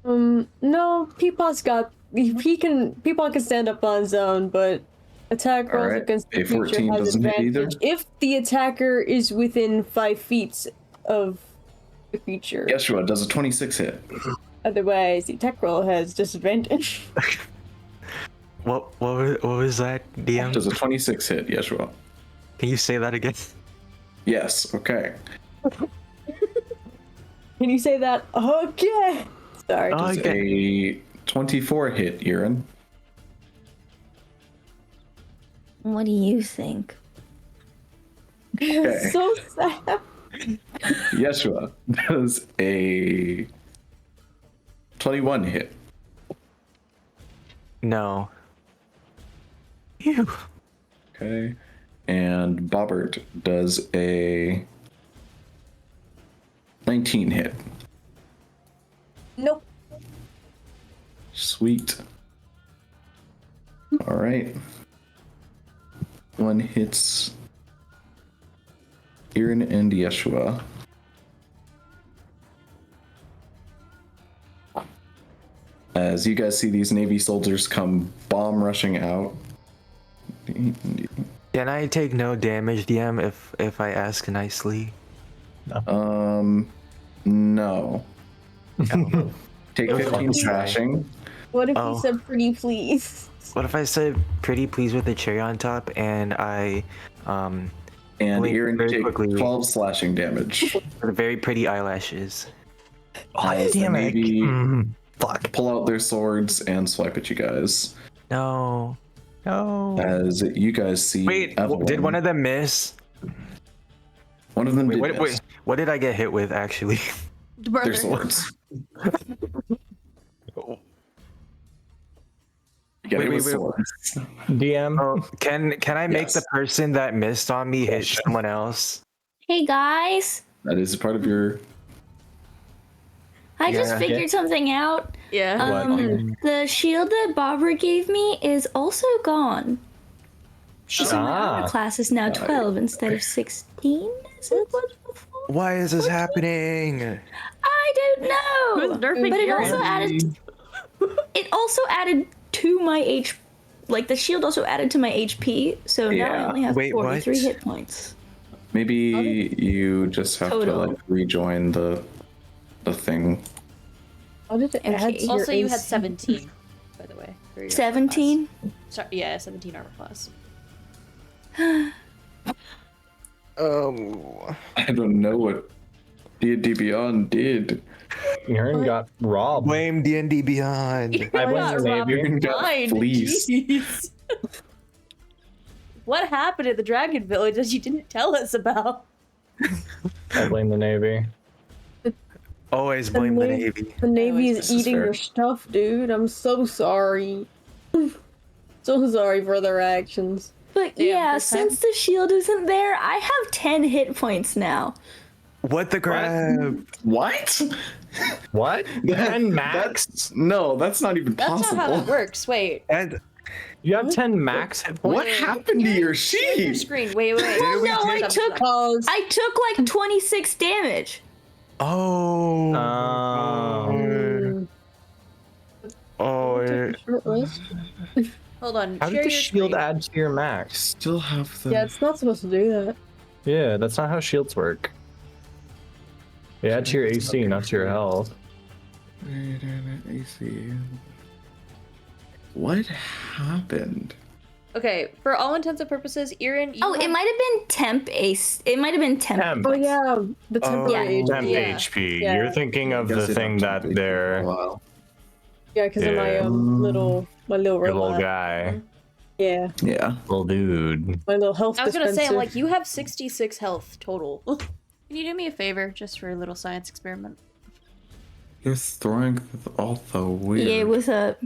No, Peapod's got Peapod can stand up on his own, but attack rolls Alright, against the a creature 14 has doesn't hit either? advantage if the attacker is within 5 feet of the creature. Yeshua, does a 26 hit? Otherwise, the attack roll has disadvantage. What was that, DM? Does a 26 hit, Yeshua? Can you say that again? Yes, okay. Can you say that? Okay. Sorry. Oh, Does a 24 hit, Erin? What do you think? Okay. So sad. Yeshua, does a 21 hit? No. Ew. Okay. And Bobert does a 19 hit. Nope. Sweet. All right. One hits Erin and Yeshua. As you guys see these Navy soldiers come bomb rushing out. Can I take no damage, DM, if I ask nicely? No. Take 15 slashing. What if Oh. you said pretty please? What if I said pretty please with a cherry on top and I And blink Erin very take quickly 12 slashing damage. with very pretty eyelashes? Oh, As the damn it. Navy Fuck. pull out their swords and swipe at you guys. No. No. As you guys see Wait, Evelyn. did one of them miss? One of them Wait, did miss. what did I get hit with actually? Their swords. Yeah, Wait, it was wait. swords. DM. Oh, can I make Yes. the person that missed on me hit someone else? Hey guys, That is part of your. I just Yeah. figured something out. Yeah. The shield that Bobber gave me is also gone. So my armor class is now 12 instead of 16 as it was before. Why is this happening? I don't know. Who's nerfing But it Aaron? also added. It also added to my like the shield also added to my HP, so now I Yeah. only have Wait, 43 what? hit points. Maybe you just have to Total. like rejoin the thing. How did it add to your Also, you had AC? 17, by the way. for your 17? armor class. Sorry, yeah, 17 armor class. I don't know what D&D Beyond did. Aaron got robbed. Blame D&D Beyond. I blame got the robbed Navy. Aaron got blind, fleeced. jeez. What happened at the Dragon Village that you didn't tell us about? I blame the Navy. Always blame the Navy. Navy. The Navy This is is eating fair. your stuff, dude. I'm so sorry. So sorry for their actions. But Damn, yeah, this time- since the shield isn't there, I have 10 hit points now. What the crap? What? What? 10 max? No, that's not even That's possible. not how it works. Wait. And You have 10 max hit points? What happened to your Share your sheet? screen. Wait. Well, no, I took Pause. like 26 damage. oh, oh, Short list? Hold on. How share did the your shield screen. add to your max? Still have the. Yeah, it's not supposed to do that. Yeah, that's not how shields work. They add to your AC, not to your health. AC. What happened? Okay, for all intents and purposes, Erin, you Oh, it have- might have been temp ace. It might have been temp. Temp. Oh yeah, the temporary Yeah. Temp Yeah. HP. Yeah. You're thinking of Guess the it thing don't that take they're a while. Yeah, because of my Yeah. little your little robot. guy. Yeah, Yeah. Little dude. my little health I was gonna say, I'm dispenser. like, you have 66 health total. Can you do me a favor, just for a little science experiment? You're throwing all the weird. Yeah, what's up?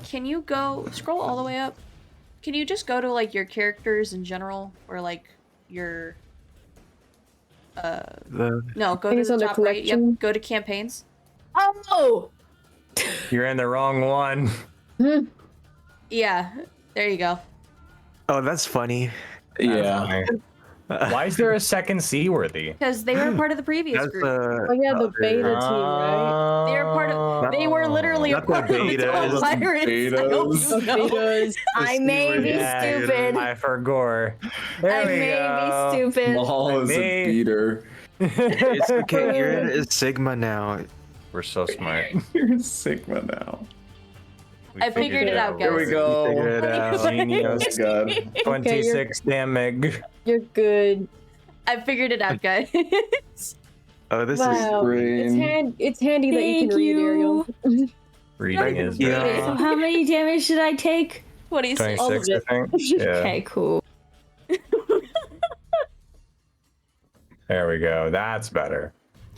Can you go scroll all the way up? Can you just go to like your characters in general, or like your no, go think to it's the under top right. Yep, collection. go to campaigns. Oh! You're in the wrong one. Yeah, there you go. oh, that's funny. Yeah. Why is there a second Seaworthy? Because they were part of the previous That's group. Oh yeah, the beta team, right? They were part of. They were literally a Not the part of the betas. Twelve Pirates. I hope Betas. you know. Betas. I may be stupid. I forgot. There I we may go. be stupid. Mahal is a Me. beater. It's okay. You're in Sigma now. We're so smart. You're Sigma now. We I figured it out, guys. Here we go. Figure it out. Genius. God. 26 damage. You're good. I figured it out, guys. Oh, this is Wow. Brain. It's handy that you Thank can read, you. Ariel. Reading is Yeah. very So how many damage did I take? 26. 26, I think. Yeah. Okay, cool. There we go. That's better.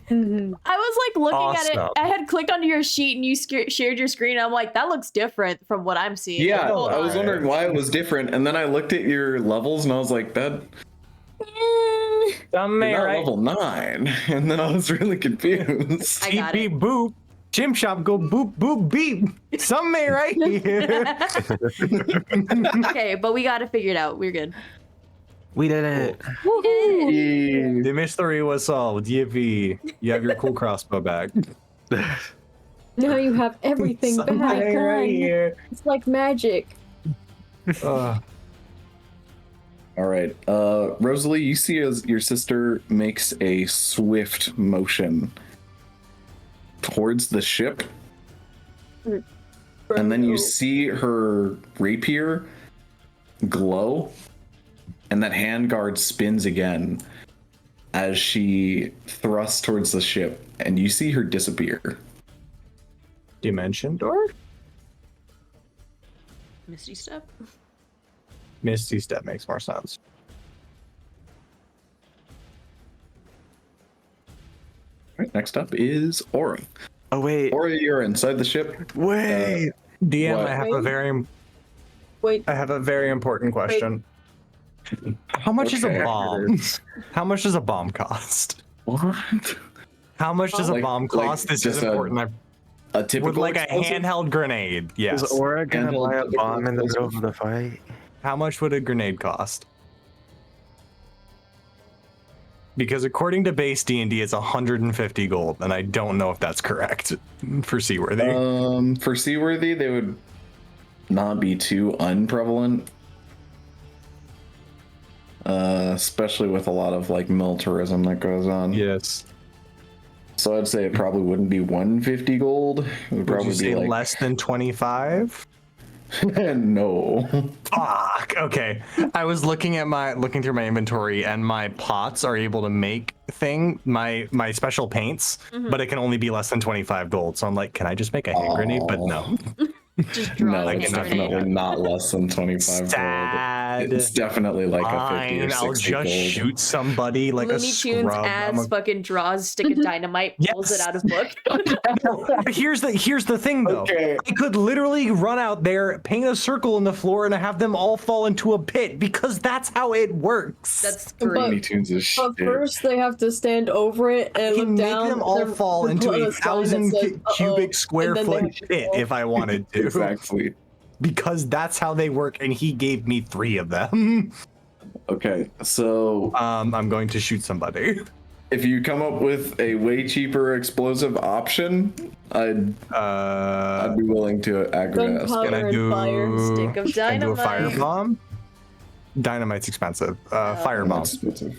I was like looking at it. Awesome. I had clicked onto your sheet and you shared your screen. I'm like, that looks different from what I'm seeing. Yeah, Hold I was on. wondering why it was different, and then I looked at your levels and I was like, "That Some may you're not right. level 9," and then I was really confused. I got Beep it. beep boop. Chim shop go boop boop beep. Some may right here. Okay, but we got it figured out. We're good. we did it. The mystery was solved. Yippee. You have your cool crossbow back. Now you have everything Some back. may right here. It's like magic. Ugh. All right, Rosalee, you see as your sister makes a swift motion towards the ship, and then you see her rapier glow, and that handguard spins again as she thrusts towards the ship, and you see her disappear. Dimension door? Misty step. Misty step makes more sense. All right, next up is Aura. Oh wait, Aura, you're inside the ship. wait. DM, What? I have a very important question. How much is a Okay. bomb? How much does a bomb cost? What? How much does a Like- bomb like cost? This just is a important. A typical With like explosive? a handheld grenade. Yes. Is Aura gonna Handheld buy a typical bomb in the middle explosive. of the fight? How much would a grenade cost? Because according to base D&D, it's 150 gold, and I don't know if that's correct for Seaworthy. For Seaworthy, they would not be too unprevalent. Especially with a lot of like militarism that goes on. Yes. So I'd say it probably wouldn't be 150 gold. It would probably Would you say be like less than 25? no. Fuck. Okay. I was looking through my inventory, and my pots are able to make my special paints, but it can only be less than 25 gold. So I'm like, can I just make a hand grenade? But no. Just draw No, a it's hand definitely grenade. not less than 25 Sad. gold. It's definitely like Fine, a 50 or 60 I'll just gold. shoot somebody like Looney a Tunes scrub. adds fucking draws stick of dynamite, pulls it Yes. out of book. Here's the thing though. Okay. I could literally run out there, paint a circle in the floor, and have them all fall into a pit because that's how it works. That's But- great. Looney Tunes is shit. But first, they have to stand over it and I look can make down. them all They're- fall they're into put on a sign that 1,000 says, cubic "Uh-oh," square and then they foot have to pit fall. if I wanted to. Exactly. Because that's how they work, and he gave me 3 of them. Okay, so I'm going to shoot somebody. if you come up with a way cheaper explosive option, I'd be willing to aggregate. Gunpowder. Can I and do, fire. Stick of can I do a dynamite. firebomb? Dynamite's expensive. Firebomb.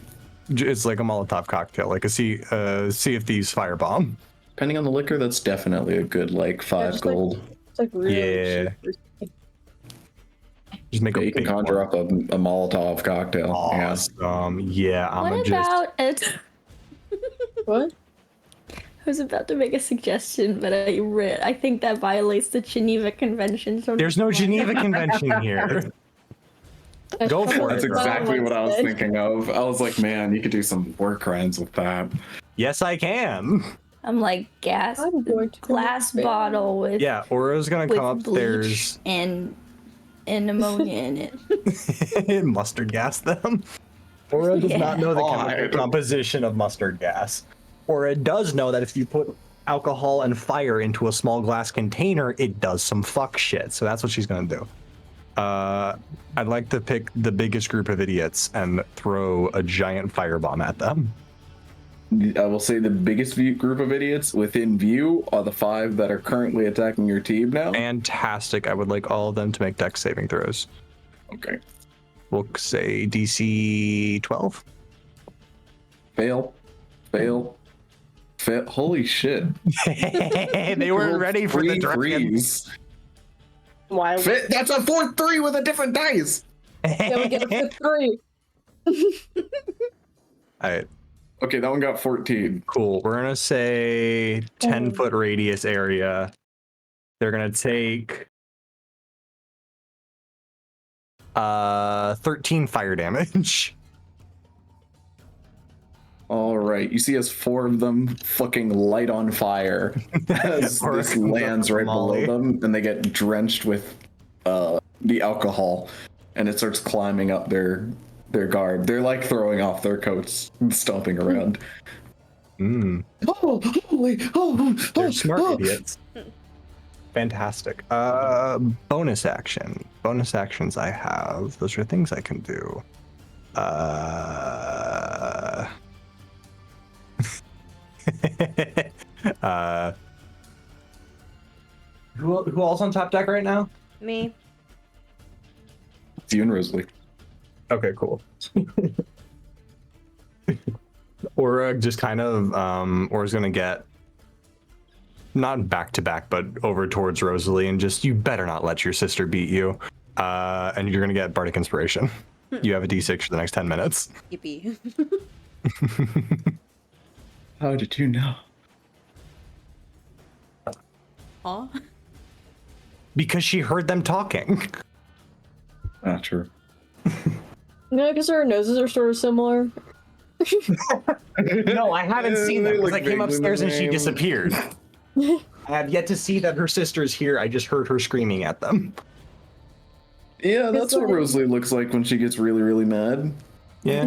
It's like a Molotov cocktail, like a Sea of Thieves firebomb. Depending on the liquor, that's definitely a good like 5 just like- gold. It's like really Yeah. cheap. Just make Yeah, a you can big conjure one. up a Molotov cocktail. Yeah. Awesome. Yeah, I'm What just. about it? What? I was about to make a suggestion, but I think that violates the Geneva Convention. So There's no Geneva Convention here. Go for That's it. exactly what I was thinking of. I was like, man, you could do some war crimes with that. Yes, I can. I'm like gas I'm going to glass commit bottle with Yeah, Aura's gonna with come bleach upstairs and ammonia in it. and mustard gas them. Aura does not know the God. chemical composition of mustard gas. Aura does know that if you put alcohol and fire into a small glass container, it does some fuck shit. So that's what she's gonna do. I'd like to pick the biggest group of idiots and throw a giant firebomb at them. I will say the biggest group of idiots within view are the 5 that are currently attacking your team now. Fantastic. I would like all of them to make dex saving throws. Okay. We'll say DC 12. Fail. Holy shit. They weren't ready for the Three dragon. threes. Why? That's a 4-3 with a different dice. Yeah, we get a 5-3. All right, Okay, that one got 14. cool. We're gonna say 10-foot radius area. They're gonna take 13 fire damage. All right, you see as 4 of them fucking light on fire as Or this it comes lands up right from below Molly. them, and they get drenched with the alcohol, and it starts climbing up their guard. They're like throwing off their coats and stomping around. Mm, Oh, holy, they're smart idiots. Fantastic. Bonus action. Bonus actions I have. Those are things I can do. Who else on top deck right now? Me. It's you and Rosalee. Okay, cool. Aura just kind of Aura's gonna get not back to back, but over towards Rosalee and just, you better not let your sister beat you. And you're gonna get Bardic Inspiration. You have a D6 for the next 10 minutes. Yippee. How did you know? Aw. Because she heard them talking. Ah, true. No, because our noses are sort of similar. No, I haven't seen them because I Like came vaguely upstairs and she named. disappeared. I have yet to see that her sister's here. I just heard her screaming at them. Yeah, that's what Rosalee looks like when she gets really, really mad. Yeah.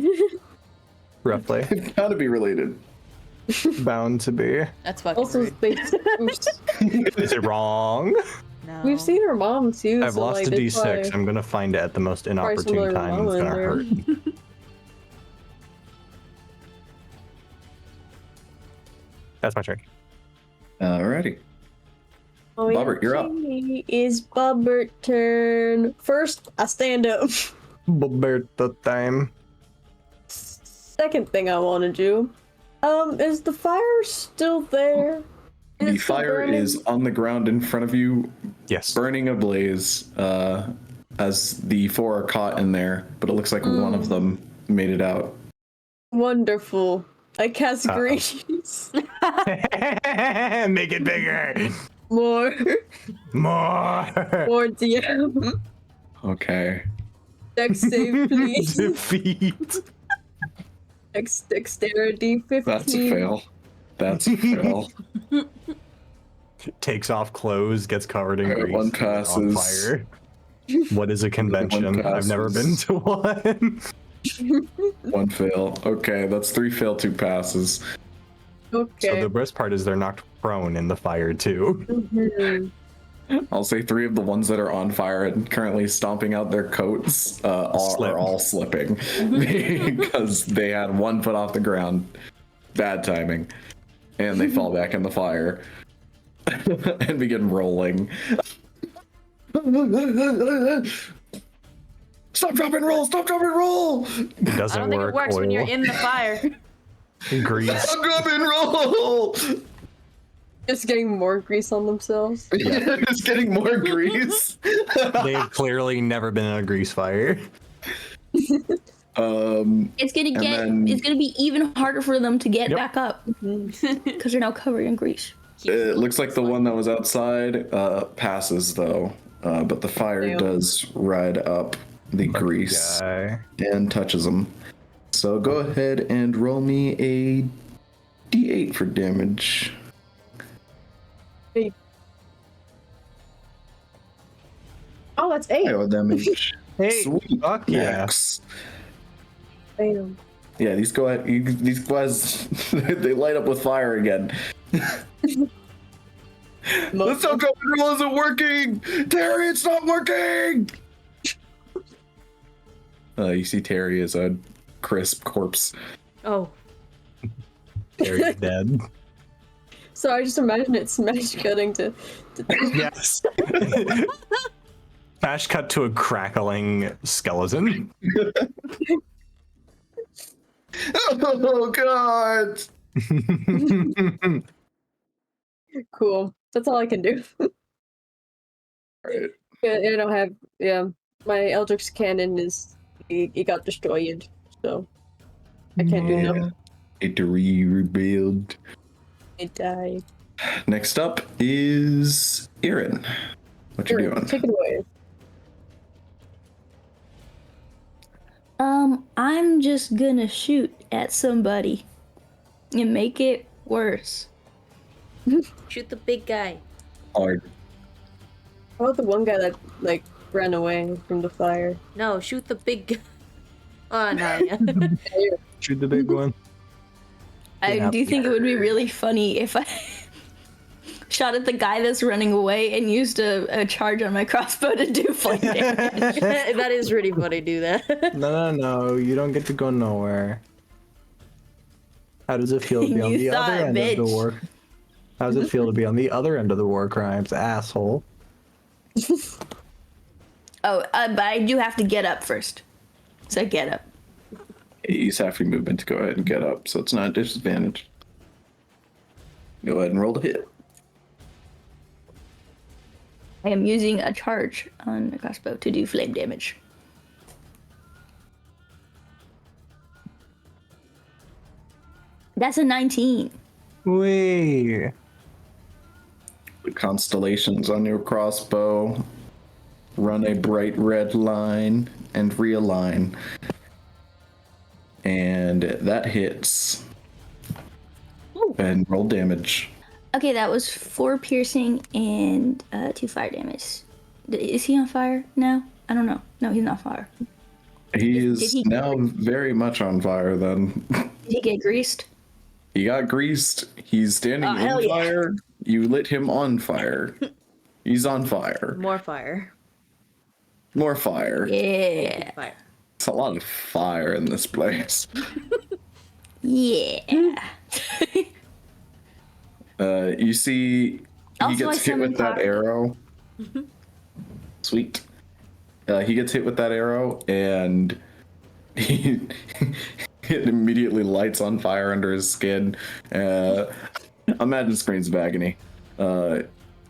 Roughly. It's gotta be related. Bound to be. That's fucking Also, rude. Is it wrong? No. we've seen her mom too. I've so, lost like, a that's D6. why- I'm gonna find it at the most inopportune similar to time and it's Mama gonna in there. hurt. That's my turn. Alrighty. Bobert, you're up. Is Bobert turn. First, I stand up. Bobert time. Second thing I want to do. Is the fire still there? The fire is on the ground in front of you, Yes. burning ablaze, as the four are caught in there, but it looks like one of them made it out. Wonderful. I cast grease. Make it bigger. More More. DM. Okay. Dex save, please. Defeat. Dexterity 15. That's a fail. That's a fail. Takes off clothes, gets covered in Alright, grease. one passes. On fire. What is a convention? I've never been passes. to one. One fail. Okay, that's 3 fail, 2 passes. Okay. So the worst part is they're knocked prone in the fire too. I'll say 3 of the ones that are on fire and currently stomping out their coats are all slipping because they had 1 foot off the ground. Bad timing. And they fall back in the fire and begin rolling. Stop, drop, and roll! Stop, drop, and roll! It doesn't I don't think work. it works when you're oil. in the fire. Grease. Stop, drop, and roll! Just getting more grease on themselves. Just getting more grease. They've clearly never been in a grease fire. It's gonna be even harder for them to get back up because they're now covered in grease. It looks like the one that was outside passes though, but the fire Damn. does ride up the grease and touches them. So go ahead and roll me a d8 for damage. Oh, that's 8. Fire damage. Hey, Sweet. fuck yeah. Max. Damn. Yeah, these guys, they light up with fire again. This self-drop roll isn't working! Terry, it's not working! You see Terry as a crisp corpse. Oh, Terry's dead. So I just imagine it smash cutting to Yes. Smash cut to a crackling skeleton. Oh god! Cool. That's all I can do. Alright. Yeah, I don't have. Yeah, my Eldritch cannon is. It got destroyed, so I can't do nothing. It rebuild. It died. Next up is Erin. What you doing? Take it away. I'm just gonna shoot at somebody and make it worse. shoot the big guy. Hard. How about the one guy that like ran away from the fire? No, shoot the big guy. Oh, no, yeah. Shoot the big one. I do think it would be really funny if I shot at the guy that's running away and used a charge on my crossbow to do flame damage. That is really funny, do that. No. You don't get to go nowhere. How does it feel to be on You the thought, other end of the bitch. war? How does it feel to be on the other end of the war crimes, asshole? Oh, but I do have to get up first. So get up. You use half your movement to go ahead and get up, so it's not a disadvantage. Go ahead and roll to hit. I am using a charge on the crossbow to do flame damage. That's a 19. Wait. The constellations on your crossbow run a bright red line and realign. And that hits. And roll damage. Okay, that was 4 piercing and 2 fire damage. Is he on fire now? I don't know. No, he's not on fire. He Did is he- now very much on fire then. Did he get greased? He got greased. He's standing hell in yeah. fire. You lit him on fire. He's on fire. More fire. More fire. Yeah. Fire. It's a lot of fire in this place. Yeah. You see, he Also, I gets hit summon with that Poppy. arrow. Sweet. He gets hit with that arrow, and he it immediately lights on fire under his skin. Imagine screams of agony.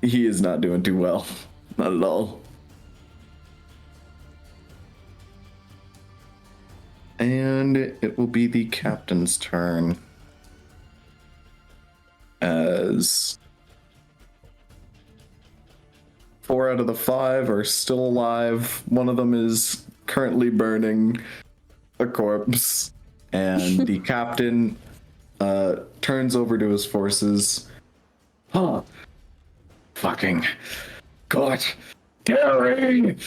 He is not doing too well. Not at all. And it will be the captain's turn. As 4 out of the 5 are still alive. One of them is currently burning a corpse. And the captain turns over to his forces. Huh. Fucking God. Gary!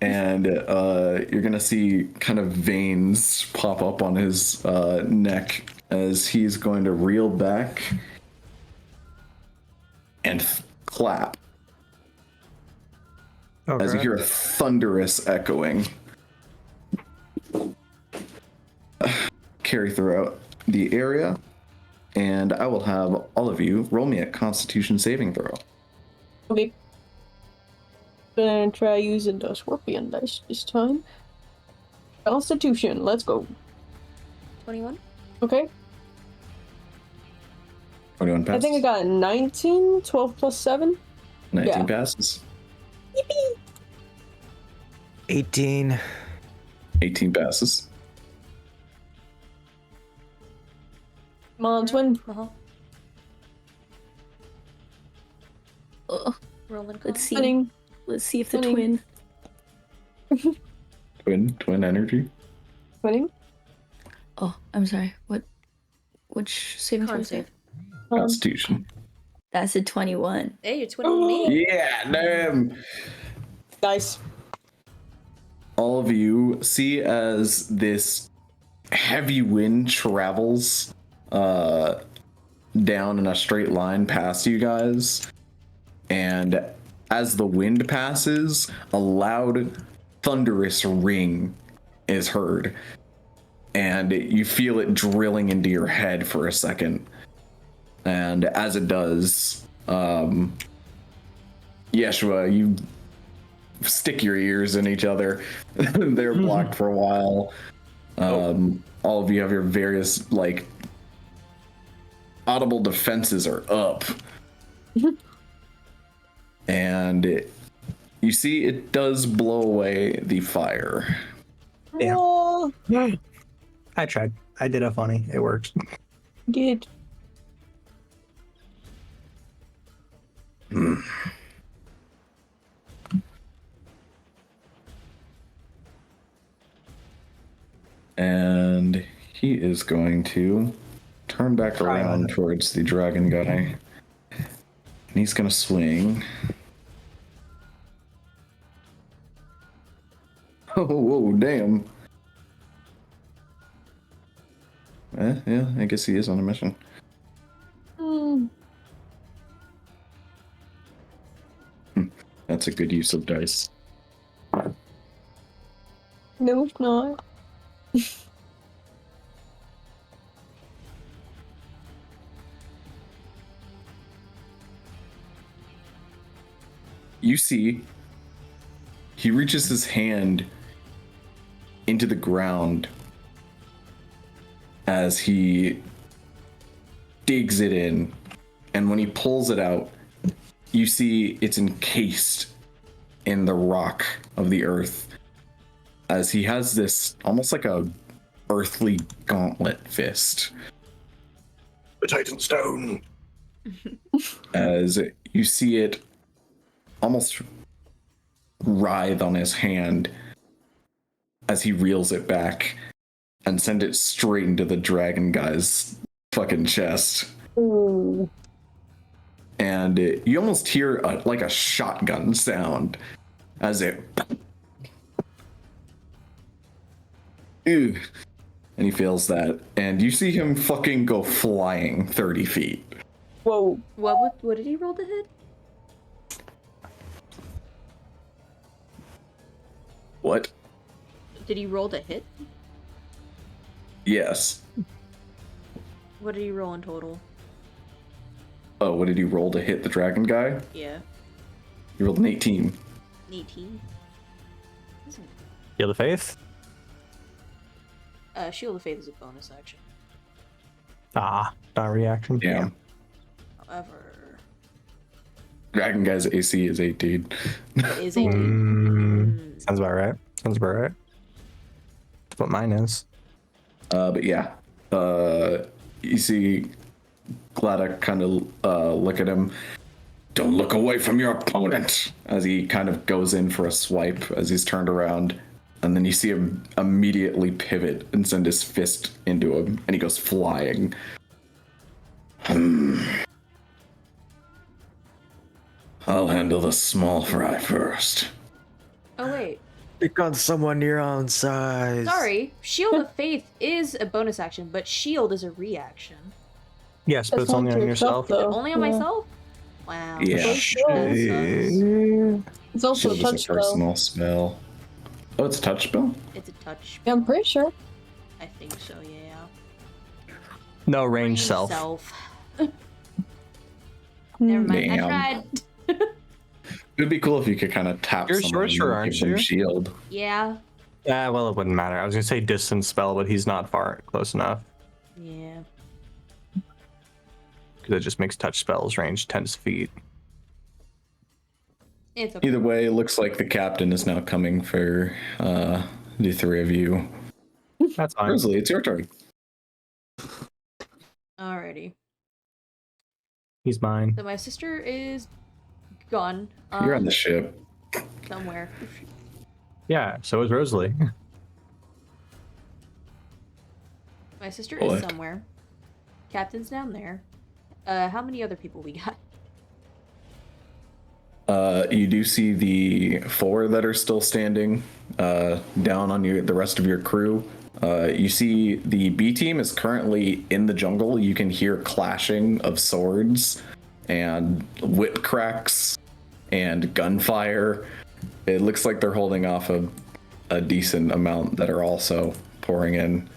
And you're gonna see kind of veins pop up on his neck as he's going to reel back and clap. Okay. As you hear a thunderous echoing carry throughout the area. And I will have all of you roll me a Constitution saving throw. Okay. Gonna try using the scorpion dice this time. Constitution, let's go. 21. Okay. 21 passes. I think I got 19, 12 plus 7. 19 yeah. passes. 18. 18 passes. Come on, twin. Uh-huh. Oh, Rolling. let's see. Twinning. Let's see if the Twinning. twin. Twin energy. Twinning. Oh, I'm sorry. Which saving throw Con is that? save. Constitution. That's a 21. Hey, you're twinning me. Yeah, damn. Nice. All of you see as this heavy wind travels down in a straight line past you guys. And as the wind passes, a loud, thunderous ring is heard. And you feel it drilling into your head for a second. And as it does, Yeshua, you stick your ears in each other. They're blocked for a while. All of you have your various, like, audible defenses are up. And you see it does blow away the fire. Yeah. Oh, I tried. I did a funny. It worked. good. And he is going to turn back around towards the dragon guy. And he's going to swing. Oh, whoa, damn. Yeah, I guess he is on a mission. That's a good use of dice. No, it's not. You see, he reaches his hand into the ground as he digs it in. And when he pulls it out, you see it's encased in the rock of the earth. As he has this almost like a earthly gauntlet fist. The Titan Stone. As you see it almost writhe on his hand as he reels it back and send it straight into the dragon guy's fucking chest. Ooh. And you almost hear like a shotgun sound as it... Ew. And he feels that. And you see him fucking go flying 30 feet. Whoa. What did he roll to hit? What? Did he roll to hit? Yes. What did he roll in total? Oh, what did you roll to hit the dragon guy? Yeah. You rolled an 18. 18. Shield of Faith? Shield of Faith is a bonus action. Ah, not reaction. Yeah. However, Dragon guy's AC is 18. it is 18. Sounds about right. Sounds about right. That's what mine is. But yeah. You see Glada kind of look at him. Don't look away from your opponent! As he kind of goes in for a swipe as he's turned around. And then you see him immediately pivot and send his fist into him, and he goes flying. I'll handle the small fry first. Oh, wait. Pick on someone your own size. Sorry. Shield of Faith is a bonus action, but Shield is a reaction. Yes, but That's it's only onto on yourself. yourself, though. Only on Yeah. myself? Wow. Yeah. That sucks. It's also a Shield touch is a spell. personal spell. Oh, it's a touch spell? It's a touch. Yeah, I'm pretty sure. I think so, yeah. No range self. Never mind. Damn. I tried. It'd be cool if you could kind of tap You're someone sorcerer, and aren't give them you? shield. Yeah. Yeah, well, it wouldn't matter. I was gonna say distance spell, but he's not close enough. Yeah. Because it just makes touch spells range 10 feet. It's okay. Either way, it looks like the captain is now coming for the three of you. That's fine. Rosalee, it's your turn. Alrighty. He's mine. So my sister is gone. You're on the ship. Somewhere. Yeah, so is Rosalee. My sister What? is somewhere. Captain's down there. How many other people we got? You do see the four that are still standing down on the rest of your crew. You see the B team is currently in the jungle. You can hear clashing of swords and whip cracks and gunfire. It looks like they're holding off a decent amount that are also pouring in.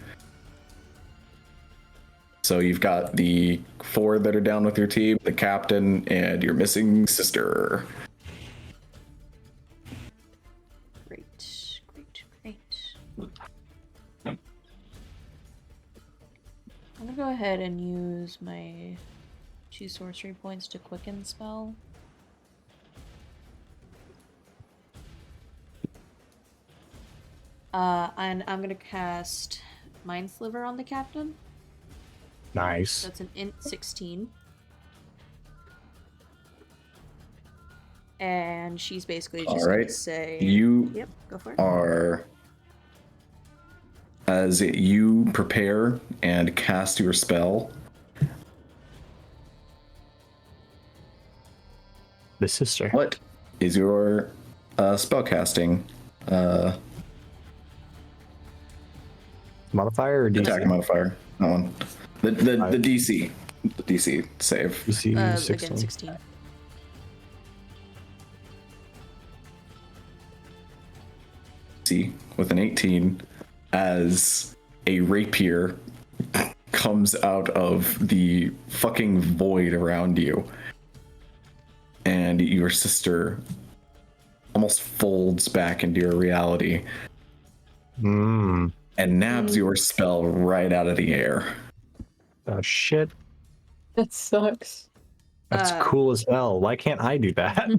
So you've got the four that are down with your team, the captain, and your missing sister. Great. I'm gonna go ahead and use my 2 sorcery points to quicken spell. And I'm gonna cast Mind Sliver on the captain. Nice. That's an int 16. And she's basically just All right. gonna say, You "Yep, go for it." are, as you prepare and cast your spell, The sister. what is your spell casting Modifier or DC? attack modifier? That one. The DC. The DC save. DC Again, 16. 16. DC with an 18 as a rapier comes out of the fucking void around you. And your sister almost folds back into your reality Mmm. and nabs your spell right out of the air. Oh, shit. That sucks. That's cool as hell. Why can't I do that?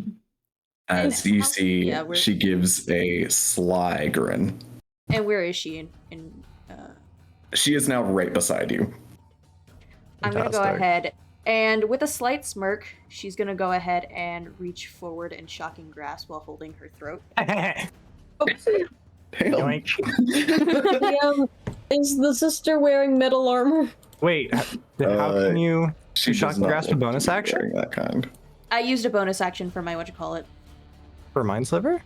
As you see, Yeah, we're- she gives a sly grin. And where is she? She is now right beside you. I'm gonna go Fantastic. ahead and with a slight smirk, she's gonna go ahead and reach forward and shocking grasp while holding her throat. Damn. Yoink. Is the sister wearing metal armor? Wait, how can you She shock does and not grasp a look bonus to be action? wearing that kind. I used a bonus action for my For Mind Sliver?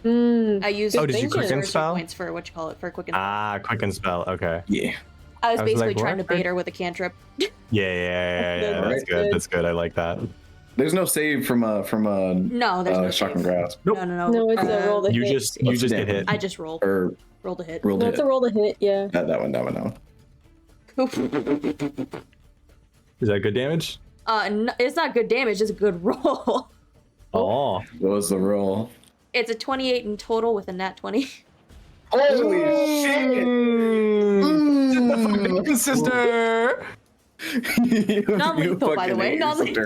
I used Oh, did you quicken sorcery spell? points for for quicken. Ah, quicken spell. Okay. Yeah. I was I was basically like, trying to what? bait her with a cantrip. Yeah. That's Alright. good. That's good. I like that. There's no save from a No, there's no shock and save. grasp. No, no. No, it's a roll to You hit. just What's the get hit. I just rolled. Or Rolled a hit. rolled No, hit. it's a roll to hit, yeah. That one. Is that good damage? It's not good damage, it's a good roll. Oh. What was the roll? It's a 28 in total with a nat 20. Holy shit! Sister! Non-lethal, by the way. Non-lethal.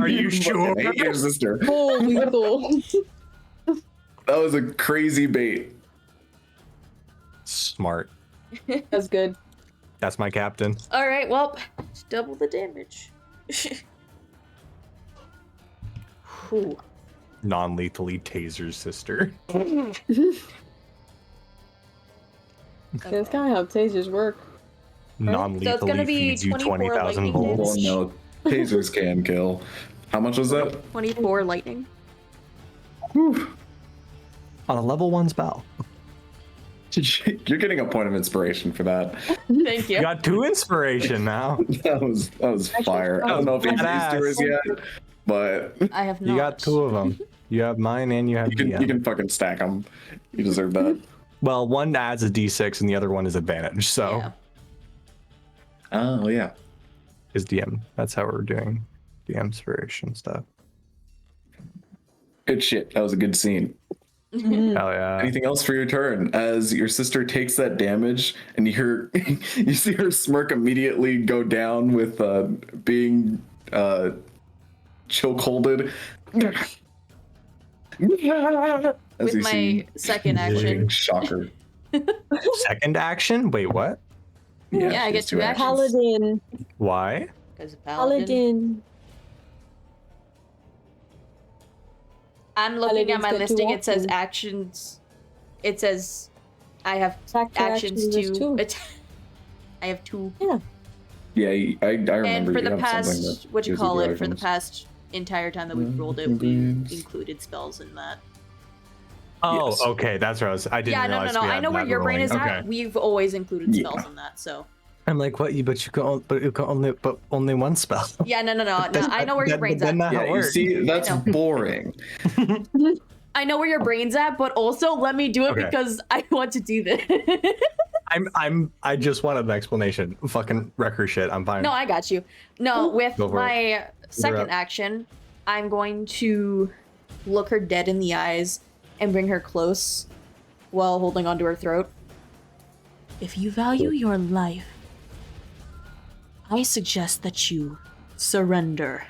Are you sure? I hate your sister. Oh, lethal. That was a crazy bait. Smart. That's good. That's my captain. Alright, well, double the damage. Whew. Non-lethally taser sister. That's kind of how tasers work. Non-lethally gonna be feeds you 24 20,000 lightning volts. Well, no, tasers can kill. How much was that? 24 lightning. Whew. On a level 1 spell. You're getting a point of inspiration for that. Thank you. You got 2 inspiration now. That was fire. I don't know if he's used to hers yet, but I have not. You got 2 of them. You have mine and you have you DM. can fucking stack them. You deserve that. Well, one adds a d6 and the other one is advantage, so Yeah. Oh yeah. is DM. That's how we're doing the inspiration stuff. Good shit. That was a good scene. Hell yeah. Anything else for your turn? As your sister takes that damage, and you see her smirk immediately go down with being chokeholded. As With you my see second action. shocker. Second action? Wait, what? Yeah, I she get has 2 actions. Paladin. Why? Because of Paladin. I'm looking at my Paladin's got listing. 2 It says options. actions. It says I have Attack your actions actions is to. 2. I have 2. Yeah, I remember. And for you the have something past, that what you gives call two it, for the items. past entire time that we've rolled it, we included spells in that. Oh, Yes. okay, that's what I didn't Yeah, no. realize we I had know where that your brain is rolling. at. Okay. We've always included Yeah. spells in that, so. I'm like, what? But you can only one spell. Yeah, no. I know where your brain's at. Not how Yeah, it you works. see, that's know. boring. I know where your brain's at, but also let me do it Okay. because I want to do this. I just wanted an explanation. Fucking wrecker shit. I'm fine. No, I got you. No, with Go for my second up. action, I'm going to look her dead in the eyes and bring her close while holding onto her throat. If you value your life, I suggest that you surrender.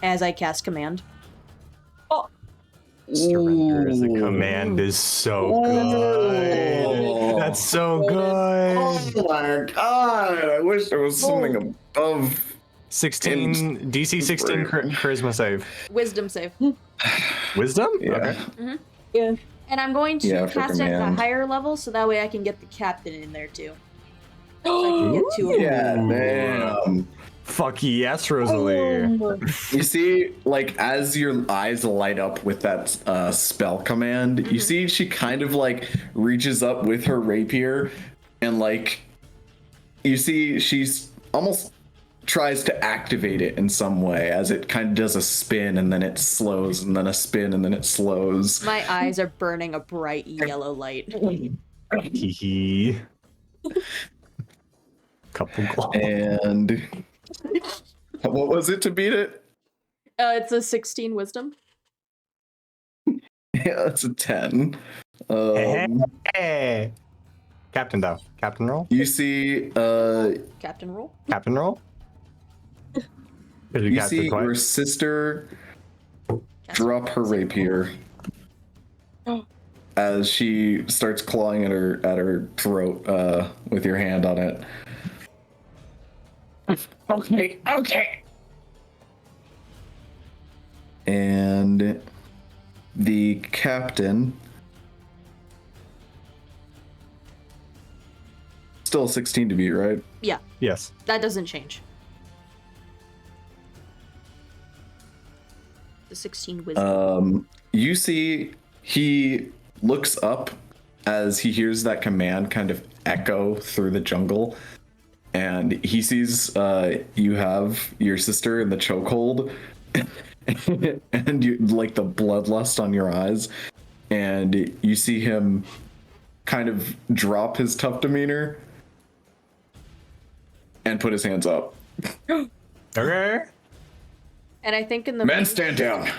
As I cast command. Surrender as a command is so good. That's so good. Oh my god! I wish there was something above. 16 DC 16 charisma save. Wisdom save. Wisdom? Yeah. Okay. Yeah. And I'm going to Yeah, for cast it at a command. higher level so that way I can get the captain in there too. So I can get 2 of them. Yeah, damn. Fuck yes, Rosalee. You see, like, as your eyes light up with that spell command, you see she kind of, like, reaches up with her rapier and, like, you see she's almost tries to activate it in some way as it kind of does a spin and then it slows and then a spin and then it slows. My eyes are burning a bright yellow light. Hee hee. Couple gold. And what was it to beat it? It's a 16 wisdom. Yeah, that's a 10. Hey. Captain though. Captain roll? You see, Captain roll. Captain roll? Did you captain see twice? your sister drop her rapier as she starts clawing at her throat with your hand on it. Okay. And the captain still 16 to beat, right? Yeah, Yes. that doesn't change. The 16 wisdom. You see he looks up as he hears that command kind of echo through the jungle, and he sees you have your sister in the chokehold and you like the bloodlust on your eyes, and you see him kind of drop his tough demeanor and put his hands up Okay. And I think in the Men stand down.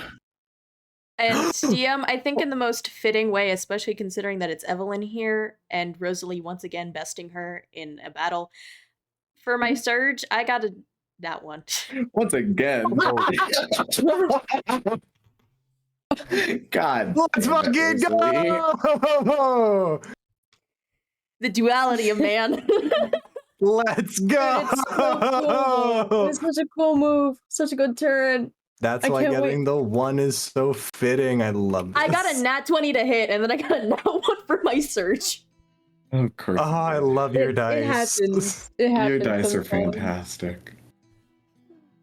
And DM, I think in the most fitting way, especially considering that it's Evelyn here and Rosalee once again besting her in a battle. For my surge, I got that one. Once again. God. Let's fucking go! The duality of man. Let's go! It's so cool. It's such a cool move. Such a good turn. That's I why can't getting the 1 is so fitting. I love this. I got a nat 20 to hit, and then I got a nat 1 for my surge. Of course. Oh, I love your dice. It happens. It happens. Your dice are sometimes. fantastic.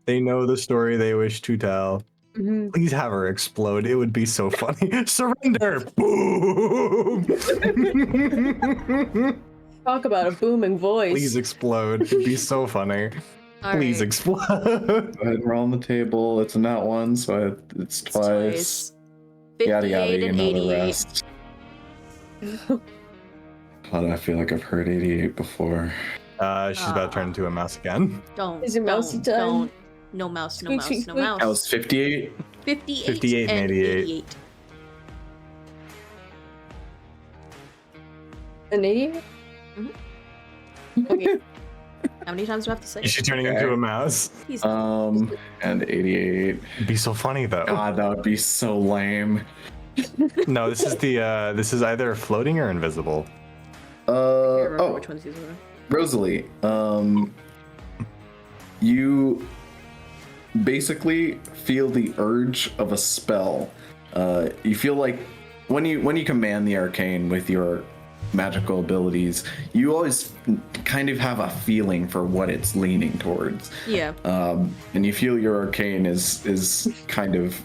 They know the story they wish to tell. Mhm. Please have her explode. It would be so funny. Surrender! Boom! Talk about a booming voice. Please explode. It'd be so funny. Please explode. Go ahead and roll on the table. It's a nat 1, so it's twice. 58 Yada yada, you and know the 88. rest. God, I feel like I've heard 88 before. She's about to turn into a mouse again. Don't. Is your mouse don't, done? don't. No mouse, no Squeak, mouse, no squeak, mouse. That was 58. 58 and 88. An 88? Okay. How many times do I have to say Is she it? turning into a mouse? He's And 88. It'd be so funny though. God, that would be so lame. No, this is the this is either floating or invisible. I can't remember Oh, which ones these were. Rosalee, you basically feel the urge of a spell. You feel like when you command the arcane with your magical abilities, you always kind of have a feeling for what it's leaning towards. Yeah. And you feel your arcane is kind of,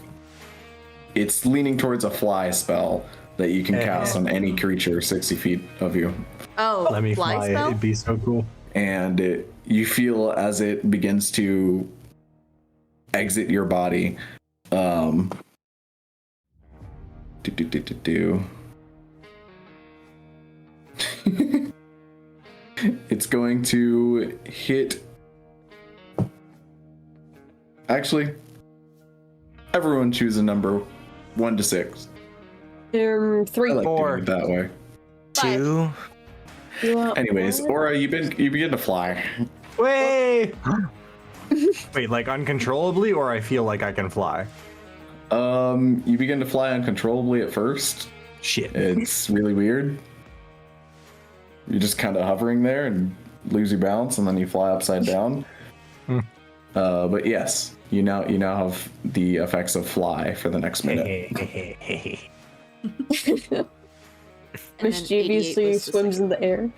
it's leaning towards a fly spell that you can cast on any creature 60 feet of you. Oh, Let me fly. spell? It'd be so cool. And you feel as it begins to exit your body. It's going to hit. Actually, everyone choose a number 1 to 6. 3. I like 4. doing it that way. 2. You want Anyways, one? Aura, you begin to fly. Wait. Wait, like uncontrollably, or I feel like I can fly. You begin to fly uncontrollably at first. Shit. It's really weird. You're just kind of hovering there and lose your balance, and then you fly upside down. But yes, you now have the effects of fly for the next minute. And then 88 Mischievously was the swims second. in the air.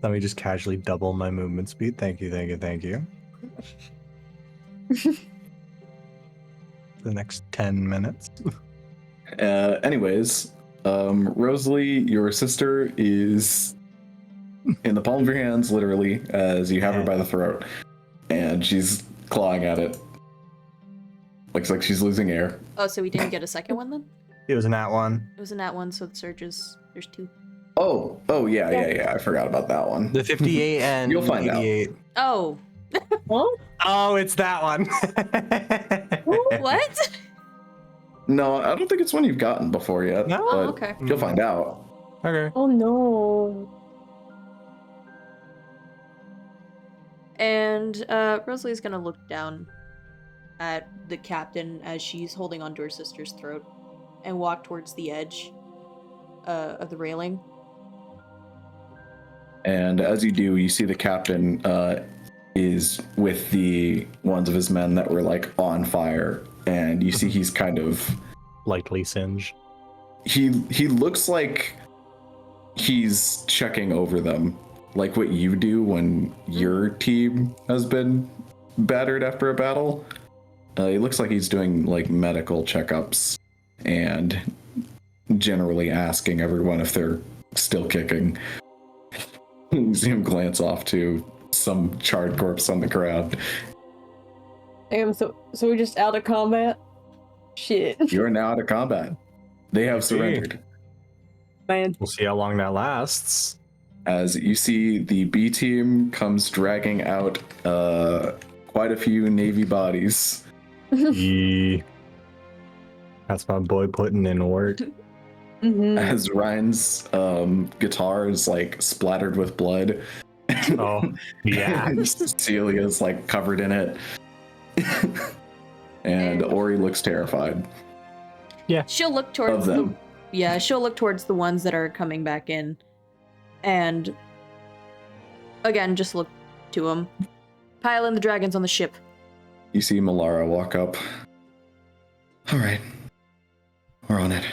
Let me just casually double my movement speed. Thank you, thank you, thank you. The next 10 minutes. Anyways, Rosalee, your sister, is in the palm of your hands, literally, as you have her by the throat, and she's clawing at it. Looks like she's losing air. Oh, so we didn't get a second one then? It was a nat 1. It was a nat 1, so the surges. There's 2. Oh, yeah. I forgot about that one. The 58 and You'll find out. 88. Oh, Oh, it's that one. what? No, I don't think it's one you've gotten before yet. No? but Oh, okay. You'll find out. Okay. Oh no. And Rosalee's gonna look down at the captain as she's holding onto her sister's throat and walk towards the edge of the railing. And as you do, you see the captain is with the ones of his men that were like on fire, and you see he's kind of Lightly singed. he looks like he's checking over them, like what you do when your team has been battered after a battle. He looks like he's doing like medical checkups and generally asking everyone if they're still kicking. You see him glance off to some charred corpse on the ground. Damn, so we're just out of combat? Shit. You are now out of combat. They have surrendered. Man. We'll see how long that lasts. as you see the B team comes dragging out quite a few Navy bodies. Yeah. That's my boy putting in work. As Ryan's guitar is like splattered with blood. Oh, yeah. And Celia's like covered in it. And Ori looks terrified. She'll look towards Of them. she'll look towards the ones that are coming back in. And again, just look to them. Pile in the dragons on the ship. You see Malara walk up. All right. We're on it.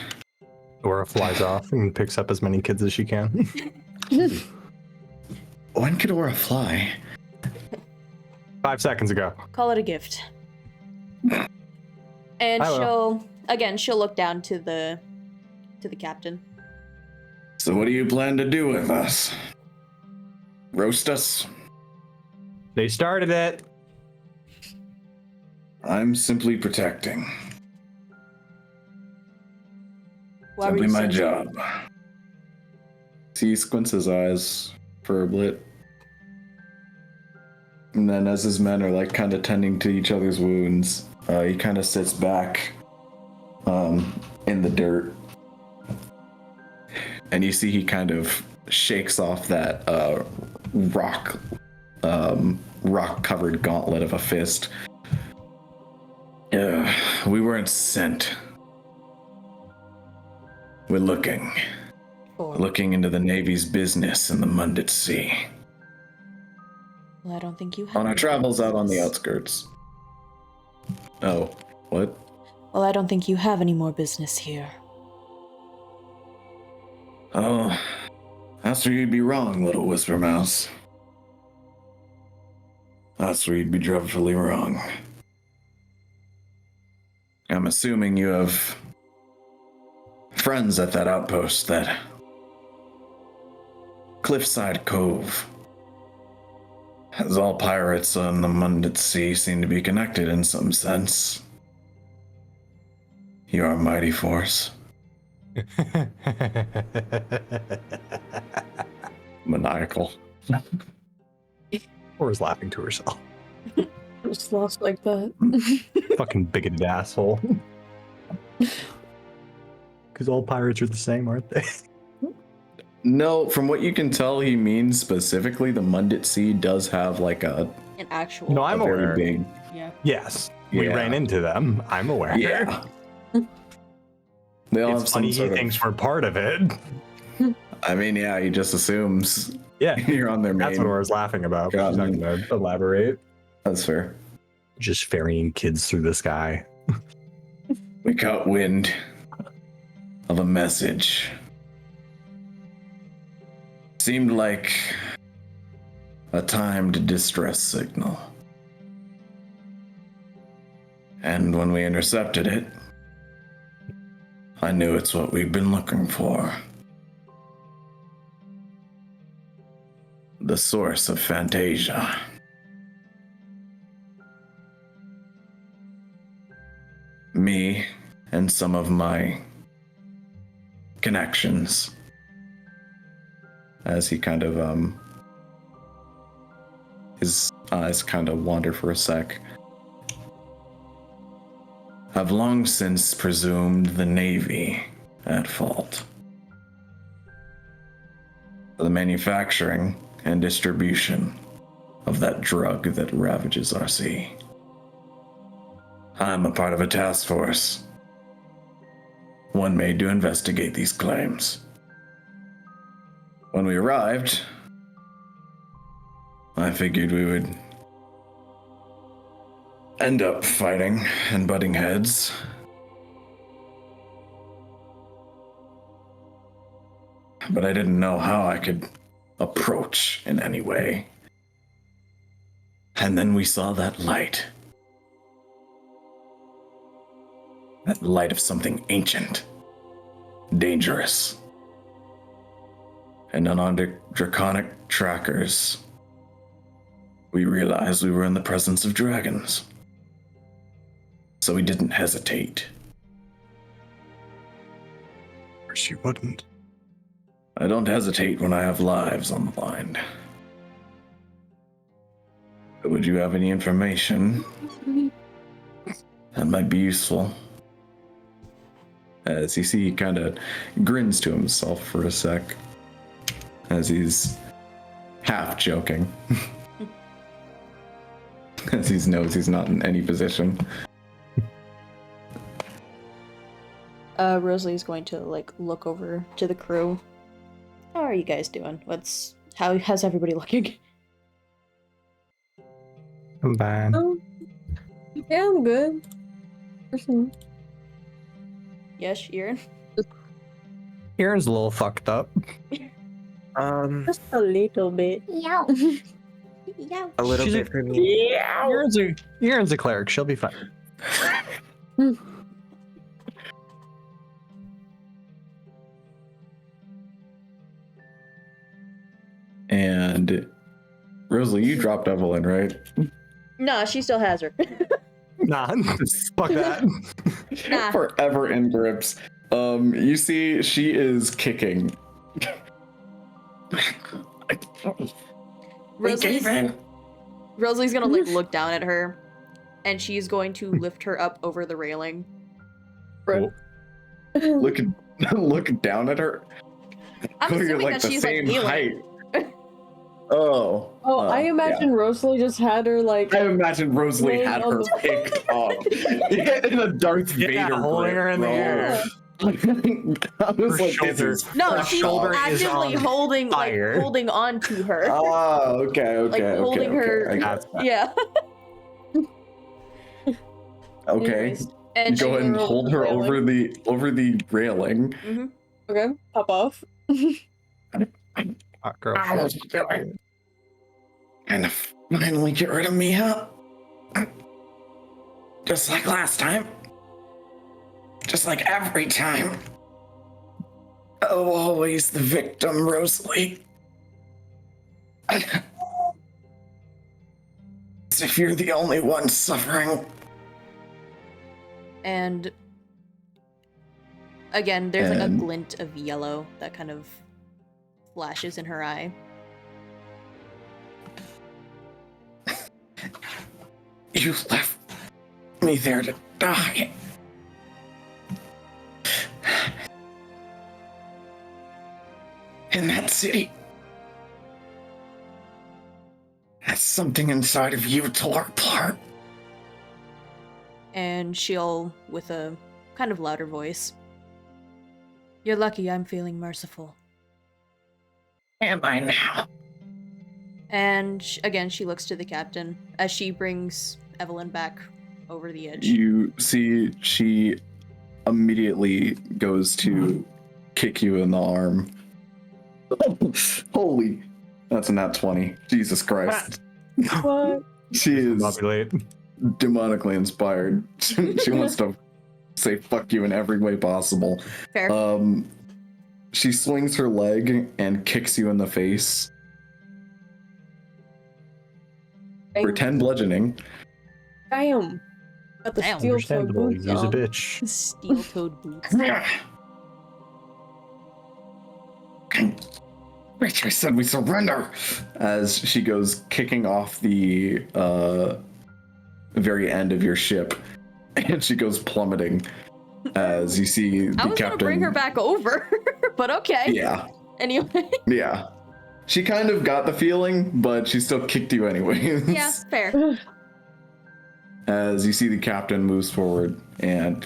Aura flies off and picks up as many kids as she can. When could Aura fly? 5 seconds ago. Call it a gift. And I will. she'll look down to the captain. So what do you plan to do with us? Roast us? They started it. I'm simply protecting. Why were Simply you my so- job. He squints his eyes for a bit. And then as his men are like kind of tending to each other's wounds, he kind of sits back in the dirt. And you see he kind of shakes off that rock covered gauntlet of a fist. We weren't sent. We're looking into the Navy's business in the Mundit Sea. Well, I don't think you have On our any travels out on the business. outskirts. Oh, what? Well, I don't think you have any more business here. Oh, that's where you'd be wrong, little Whisper Mouse. That's where you'd be dreadfully wrong. I'm assuming you have friends at that outpost, that Cliffside Cove. As all pirates on the Mundit Sea seem to be connected in some sense. You are a mighty force. Maniacal. Aura's laughing to herself. Just lost like that. Fucking bigoted asshole. Because all pirates are the same, aren't they? No, from what you can tell, he means specifically the Mundit Sea does have like An actual. No, I'm a very aware. big. Yeah. Yes, we Yeah. ran into them. I'm aware. Yeah. They all have It's some funny he sort of. thinks we're part of it. I mean, yeah, he just assumes Yeah, you're on their main. that's what Aura's laughing about. But she's not God. going to elaborate. That's fair. Just ferrying kids through the sky. We caught wind of a message. Seemed like a timed distress signal. And when we intercepted it, I knew it's what we've been looking for. The source of Fantasia. Me and some of my connections. As he kind of, his eyes kind of wander for a sec. I've long since presumed the Navy at fault. For the manufacturing and distribution of that drug that ravages our sea. I'm a part of a task force. One made to investigate these claims. When we arrived, I figured we would end up fighting and butting heads. But I didn't know how I could approach in any way. And then we saw that light. That light of something ancient, dangerous. And on our draconic trackers, we realized we were in the presence of dragons. So we didn't hesitate. Of course you wouldn't. I don't hesitate when I have lives on the line. Would you have any information that might be useful? As you see, he kind of grins to himself for a sec, as he's half joking, as he knows he's not in any position. Rosalee's going to look over to the crew. How are you guys doing? How's everybody looking? I'm bad. Yeah, I'm good. Yes, Aaron? Aaron's a little fucked up. Just a little bit. Yeah. A little bit for me. Aaron's a cleric. She'll be fine. And Rosalee, you dropped Evelyn, right? Nah, she still has her. Nah, fuck that. Nah. Forever in grips. You see, she is kicking. Rosalee's gonna look down at her, and she's going to lift her up over the railing. Cool. Look down at her. I'm You're assuming like that the she's same healing. height. Oh. I imagine Rosalee just had her I imagine Rosalee laying had on her the- picked up in a Darth Vader holding her in the grip, air. bro. I was Her like, this shoulder- is No, Her she's shoulder is actively on holding fire. holding on to her. Oh, okay, holding her. I got Yeah. Okay. Anyways, and Go ahead and she hold her over the railing. Mm-hmm. Okay, pop off. Hot girl. And finally get rid of me, huh? Just like last time. Just like every time. Oh, always the victim, Rosalee. As if you're the only one suffering. And again, there's a And- glint of yellow that kind of flashes in her eye. You left me there to die. In that city. That's something inside of you tore apart. And she'll, with a kind of louder voice, "You're lucky I'm feeling merciful." Am I now? And again, she looks to the captain as she brings Evelyn back over the edge. You see, she immediately goes to kick you in the arm. Holy, that's a nat 20. Jesus Christ. What? She is Populate. demonically inspired. She wants to say fuck you in every way possible. Fair. She swings her leg and kicks you in the face for 10 bludgeoning. Damn. Got the Damn. steel toe Understandable. boots Use a on. bitch. Steel-toed boots. Bitch, I said we surrender. As she goes kicking off the very end of your ship, and she goes plummeting. As you see the I was captain. gonna bring her back over, but okay. Yeah, Anyway. yeah. She kind of got the feeling, but she still kicked you anyways. Yeah, fair. As you see the captain moves forward and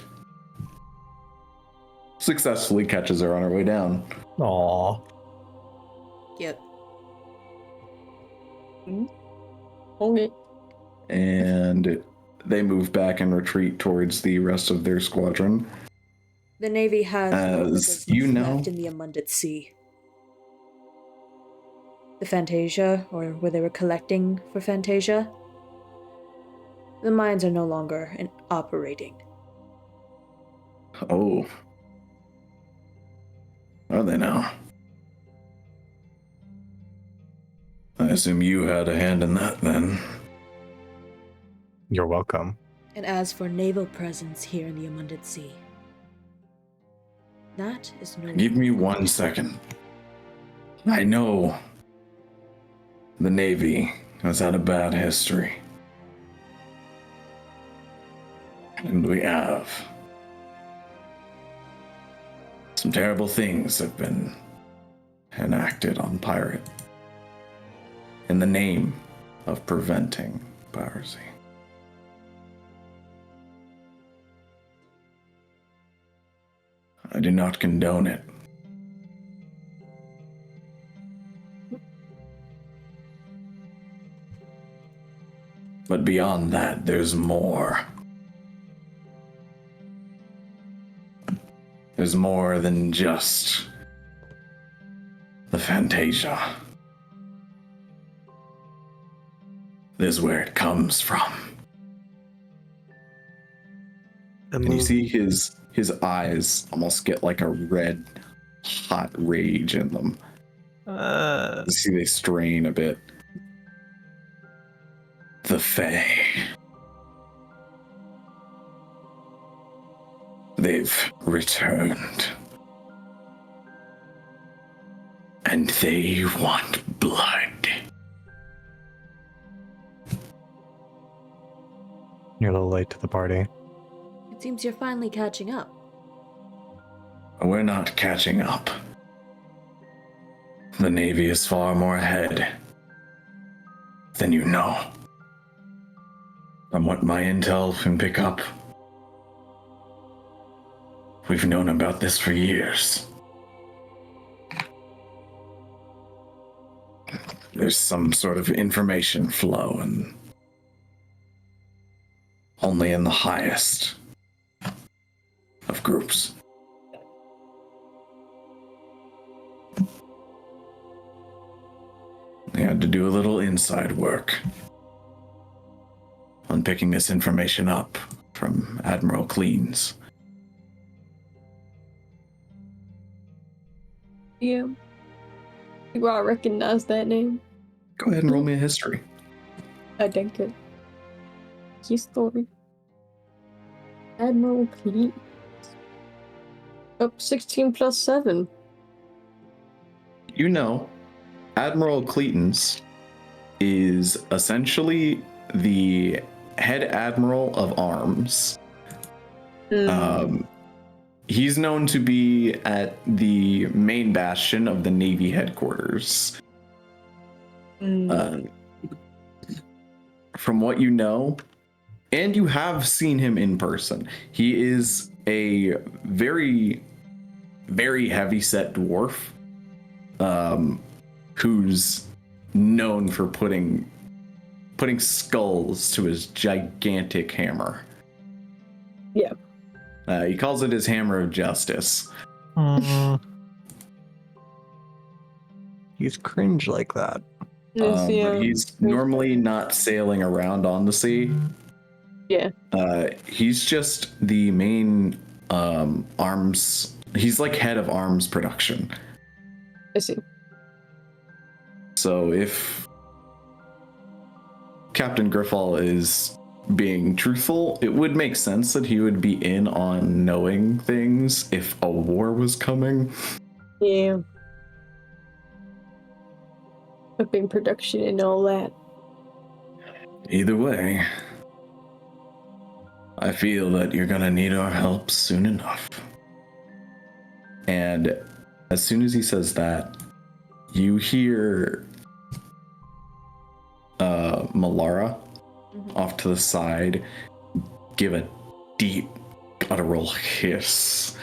successfully catches her on her way down. Aww. Cute. Okay. And they move back and retreat towards the rest of their squadron. The Navy has no As business you know- left in the Amundit Sea. The Fantasia, or where they were collecting for Fantasia, the mines are no longer operating. Oh. Are they now? I assume you had a hand in that then. You're welcome. And as for naval presence here in the Amundit Sea, that is no Give me 1 second. I know the Navy has had a bad history. And we have. Some terrible things have been enacted on pirate in the name of preventing piracy. I do not condone it. But beyond that, there's more. There's more than just the Fantasia. This is where it comes from. And you see his eyes almost get like a red, hot rage in them. You see they strain a bit. The Fae. They've returned. And they want blood. You're a little late to the party. It seems you're finally catching up. We're not catching up. The Navy is far more ahead than you know. From what my intel can pick up, we've known about this for years. There's some sort of information flow, and only in the highest of groups. We had to do a little inside work on picking this information up from Admiral Cleans. Yeah. Do I recognize that name? Go ahead and roll me a history. I think it. History. Admiral Clean. Up 16 plus 7. You know, Admiral Cleetons is essentially the head admiral of arms. He's known to be at the main bastion of the Navy headquarters. From what you know, and you have seen him in person, he is a very, very heavy-set dwarf who's known for putting skulls to his gigantic hammer. Yeah. He calls it his hammer of justice. He's cringe like that. Yes, yeah. But he's normally not sailing around on the sea. Yeah. He's just the main arms. He's like head of arms production. I see. So if Captain Griffall is being truthful, it would make sense that he would be in on knowing things if a war was coming. Yeah. Upping production and all that. Either way, I feel that you're gonna need our help soon enough. And as soon as he says that, you hear Malara off to the side give a deep, guttural hiss.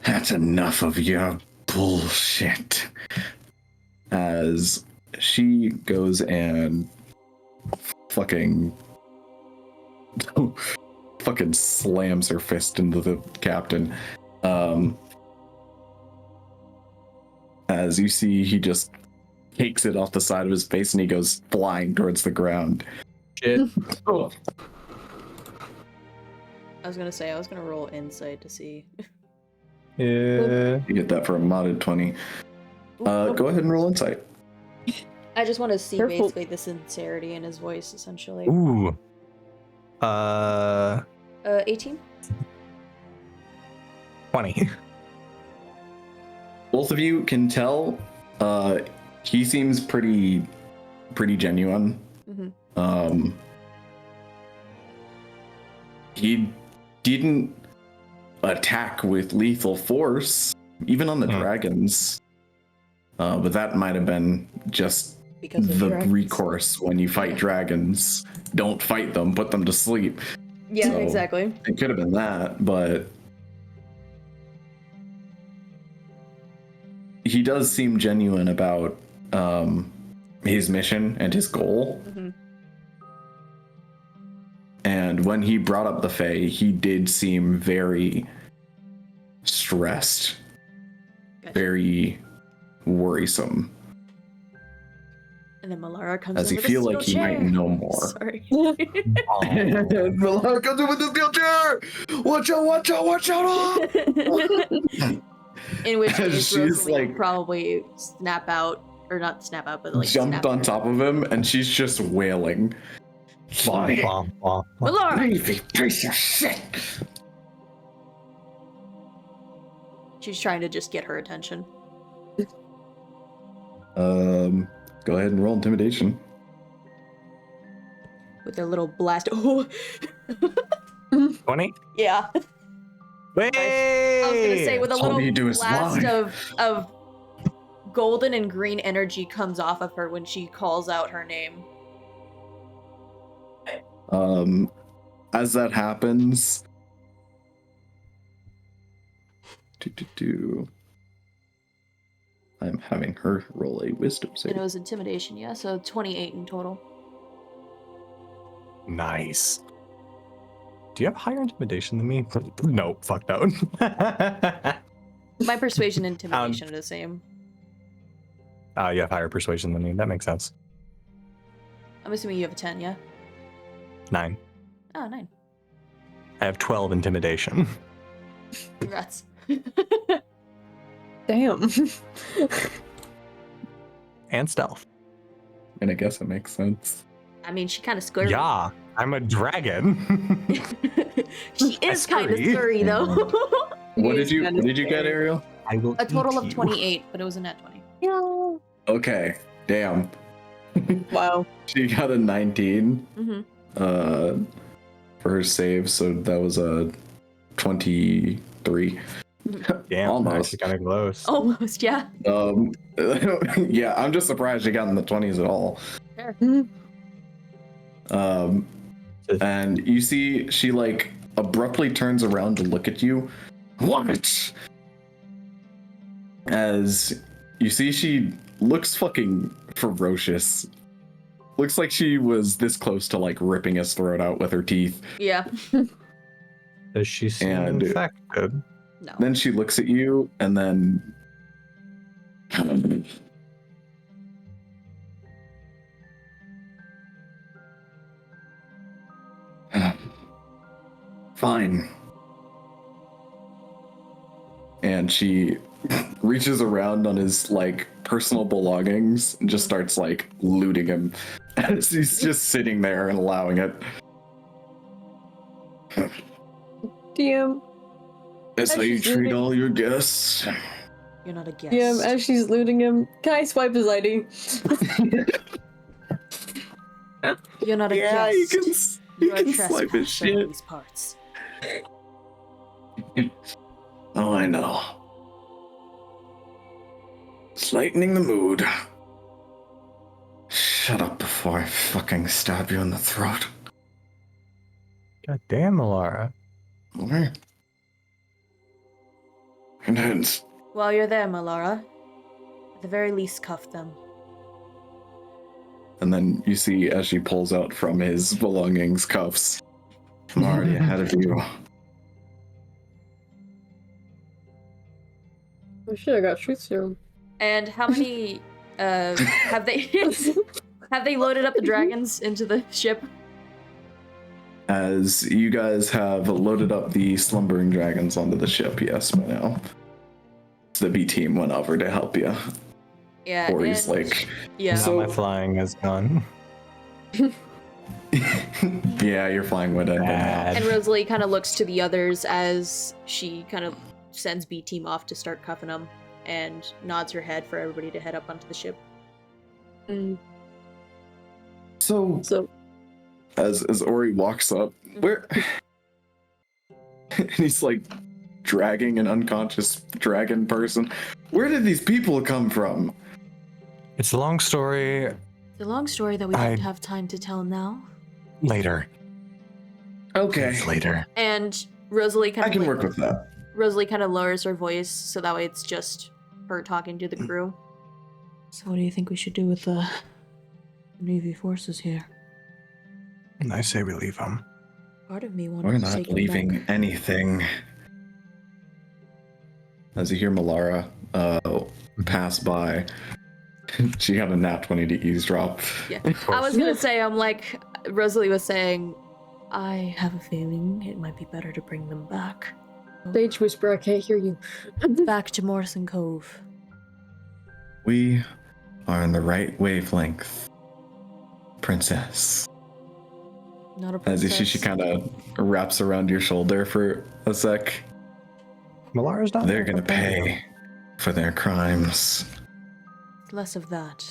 That's enough of your bullshit. As she goes and fucking slams her fist into the captain. As you see, he just takes it off the side of his face and he goes flying towards the ground. Shit. Oh. I was gonna roll insight to see. Yeah. You get that for a modded 20. Go ahead and roll insight. I just want to see Careful. basically the sincerity in his voice, essentially. Ooh. 18? 20. both of you can tell he seems pretty genuine. Mm-hmm. He didn't attack with lethal force, even on the dragons. But that might have been just Because of the dragons. recourse when you fight dragons. Don't fight them, put them to sleep. Yeah, So, exactly. It could have been that, but he does seem genuine about his mission and his goal. Mm-hmm. And when he brought up the Fae, he did seem very stressed, Gotcha. very worrisome. And then Malara comes As in he with a feel like steel he might chair. know more. Sorry. Malara comes in with the steel chair! Watch out, watch out, watch out! In which case, She's Rosalee like- will probably snap out, or not snap out, but like Jumped snap on top of him, and she's just wailing. Fly. Malara! Leave, piece of shit! She's trying to just get her attention. Go ahead and roll intimidation. With their little blast. Oh, 20? yeah. Wait! I was gonna say with a All little you do is blast lie. of golden and green energy comes off of her when she calls out her name. As that happens, I'm having her roll a wisdom And save. it was intimidation, yeah, so 28 in total. Nice. Do you have higher intimidation than me? No, fuck that. My persuasion and intimidation are the same. You have higher persuasion than me. That makes sense. I'm assuming you have a 10, yeah? 9. Oh, 9. I have 12 intimidation. Congrats. Damn. And stealth. And I guess it makes sense. I mean, she kind of scurry. Yeah, I'm a dragon. She is kind of scurry. scurry, though. What did you get, Ariel? I will A total eat of you. 28, but it was a net 20. Yeah. Okay, damn. Wow. She got a 19 Mm-hmm. for her save, so that was a 23. Damn, Almost. kind of close. Almost, yeah. Yeah, I'm just surprised she got in the 20s at all. Sure. And you see she like abruptly turns around to look at you. What? As you see she looks fucking ferocious. Looks like she was this close to like ripping his throat out with her teeth. Yeah. Does she seem And- infected? No. Then she looks at you and then fine. And she reaches around on his like personal belongings and just starts like looting him as he's just sitting there and allowing it. DM. That's how you treat all your guests. You're not a guest. DM, as she's looting him, can I swipe his ID? You're not a Yeah, guest. you You're a can swipe his trespasser in shit. these parts. Oh, I know. It's lightening the mood. Shut up before I fucking stab you in the throat. God damn, Alara. Okay. Condense. While you're there, Malara, at the very least, cuff them. And then you see as she pulls out from his belongings cuffs. I'm already ahead of you. Oh shit, I got truth serum. And how many have they have they loaded up the dragons into the ship? As you guys have loaded up the slumbering dragons onto the ship, yes, by now. The B team went over to help you. Yeah. Or he's and- like, Yeah. Now So- my flying is gone. yeah, you're flying with it. Bad. And Rosalee kind of looks to the others as she kind of sends B team off to start cuffing them. and nods her head for everybody to head up onto the ship. So as Ori walks up, where and he's like dragging an unconscious dragon person. Where did these people come from? It's a long story. The long story that we don't have time to tell now. Later. Okay. Please, later. And Rosalee kind I of can work with that. Rosalee kind of lowers her voice so that way it's just her talking to the crew. So what do you think we should do with the Navy forces here? I say we leave them. Part of me wanted We're to not take them leaving back. anything. As you hear Melara pass by, she got a nat 20 to eavesdrop. Yeah. I was gonna say, I'm like, Rosalee was saying, I have a feeling it might be better to bring them back. Sage whisper, I can't hear you. Back to Morrison Cove. We are in the right wavelength, princess. Not a As princess. she kind of wraps around your shoulder for a sec. Malara's not. They're gonna pay for their crimes. Less of that.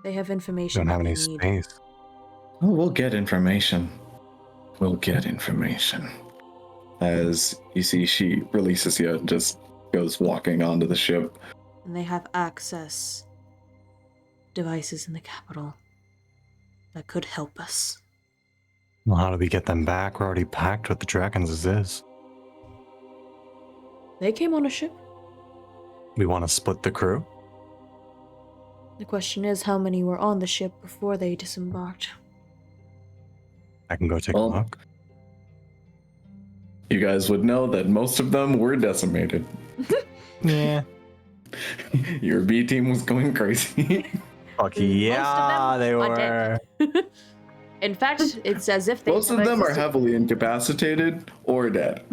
They have information. Don't have that any we need. space. Oh, we'll get information. We'll get information. As you see, she releases you and just goes walking onto the ship. And they have access devices in the capital that could help us. Well, how do we get them back? We're already packed with the dragons as is. They came on a ship. We want to split the crew? The question is how many were on the ship before they disembarked. I can go take a look. You guys would know that most of them were decimated. Yeah. Your B team was going crazy. Fuck yeah, they are were. dead. In fact, it's as if they Most of never them are existed. heavily incapacitated or dead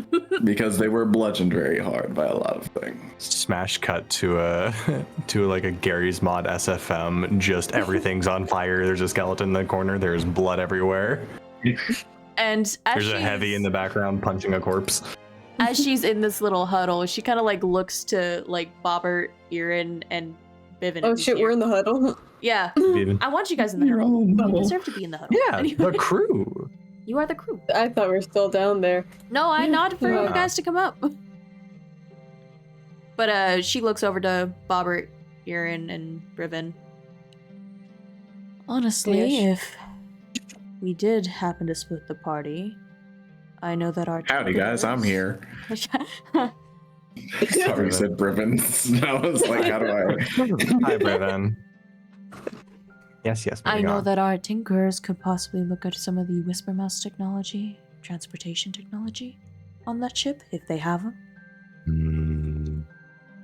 because they were bludgeoned very hard by a lot of things. Smash cut to a like a Gary's Mod SFM. Just everything's on fire. There's a skeleton in the corner. There's blood everywhere. And as There's a heavy in the background punching a corpse. as she's in this little huddle, she kind of like looks to like Bobert, Erin, and Bivin. Oh who's shit, here. we're in the huddle. Yeah, Bivin. I want you guys in the huddle. You deserve to be in the huddle. Yeah, Anyway, the crew. you are the crew. I thought we were still down there. No, I nodded for you Yeah. guys to come up. But she looks over to Bobert, Erin, and Brivin. Honestly, Yes. if we did happen to split the party, I know that our Howdy guys, I'm here. Sorry, I said Brivens. I was like, how do I? Hi, Brevin. Yes. I moving know on. that our tinkerers could possibly look at some of the Whisper Mouse technology, transportation technology on that ship, if they have them.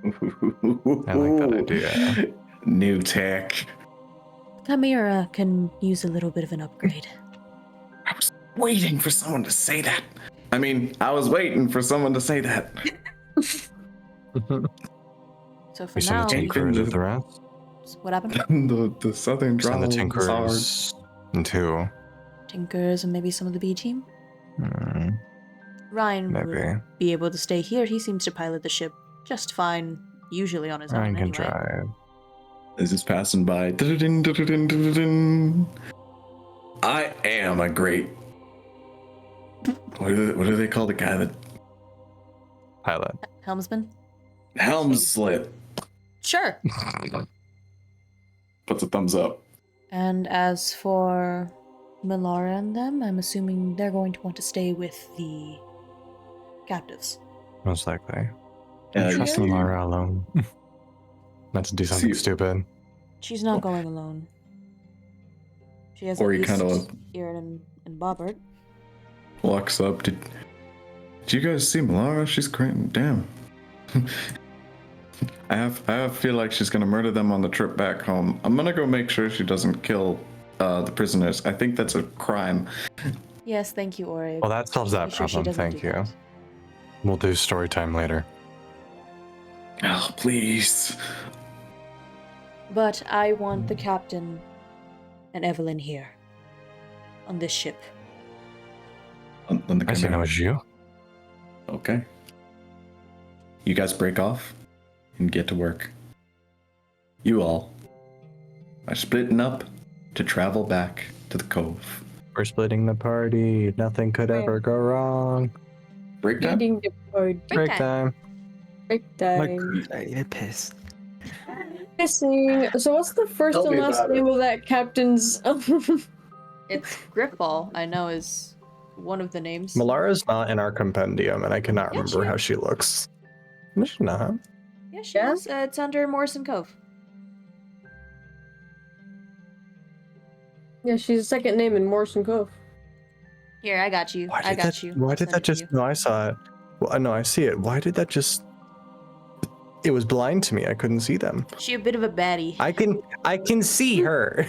I like that idea. New tech. Chimera can use a little bit of an upgrade. I was waiting for someone to say that. I mean, I was waiting for someone to say that. So for We send now, the we can... Tinkerers with the rest. What happened? the southern Send the drawl was hard. Tinkerers into. Tinkerers and maybe some of the B team? Hmm, Ryan maybe. would be able to stay here. He seems to pilot the ship just fine, usually on his own Ryan can anyway. drive. As it's passing by. Dun, dun, dun, dun, dun, dun. I am a great. What do they call the guy that Pilot. Helmsman? helm slit? Sure. Puts a thumbs up. And as for Melara and them, I'm assuming they're going to want to stay with the captives. Most likely. Yeah, Trust you- Lara alone. Not to do something See- stupid. She's not going alone. She has Or at he least kinda- Erin and Bobert. Walks up. Did you guys see Melara? She's great. Damn. I feel like she's gonna murder them on the trip back home. I'm gonna go make sure she doesn't kill the prisoners. I think that's a crime. Yes, thank you, Ori. Well, that solves that Make sure she problem. doesn't Thank do you. that. We'll do story time later. Oh, please. But I want the captain and Evelyn here. On this ship. On the I say no, Chimera. it's you. Okay. You guys break off. and get to work. You all are splitting up to travel back to the cove. We're splitting the party. Nothing could ever go wrong. Break time? Eating the party. Break time. Break time. I need a piss. Pissing. So what's the first Tell and me last about name of that captain's? It's Gripball, I know is one of the names. Malara's not in our compendium, and I cannot Yeah, remember she how is. she looks. No, she's not. Yeah, she Yeah? is. It's under Morrison Cove. Yeah, she's a second name in Morrison Cove. Here, I got you. Why I did got that? you. Why I'll did send that it to just? you. No, I saw it. Well, no, I see it. Why did that just? It was blind to me. I couldn't see them. She a bit of a baddie. I can see her.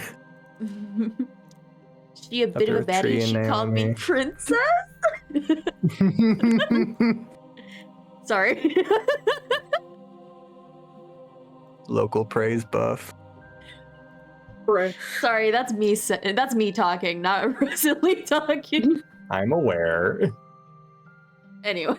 She a bit of a Up there with Tree baddie. and She called me Naomi. princess. Sorry. Local praise buff. Right. Sorry, that's me. That's me talking, not Rosalee talking. I'm aware. Anyway.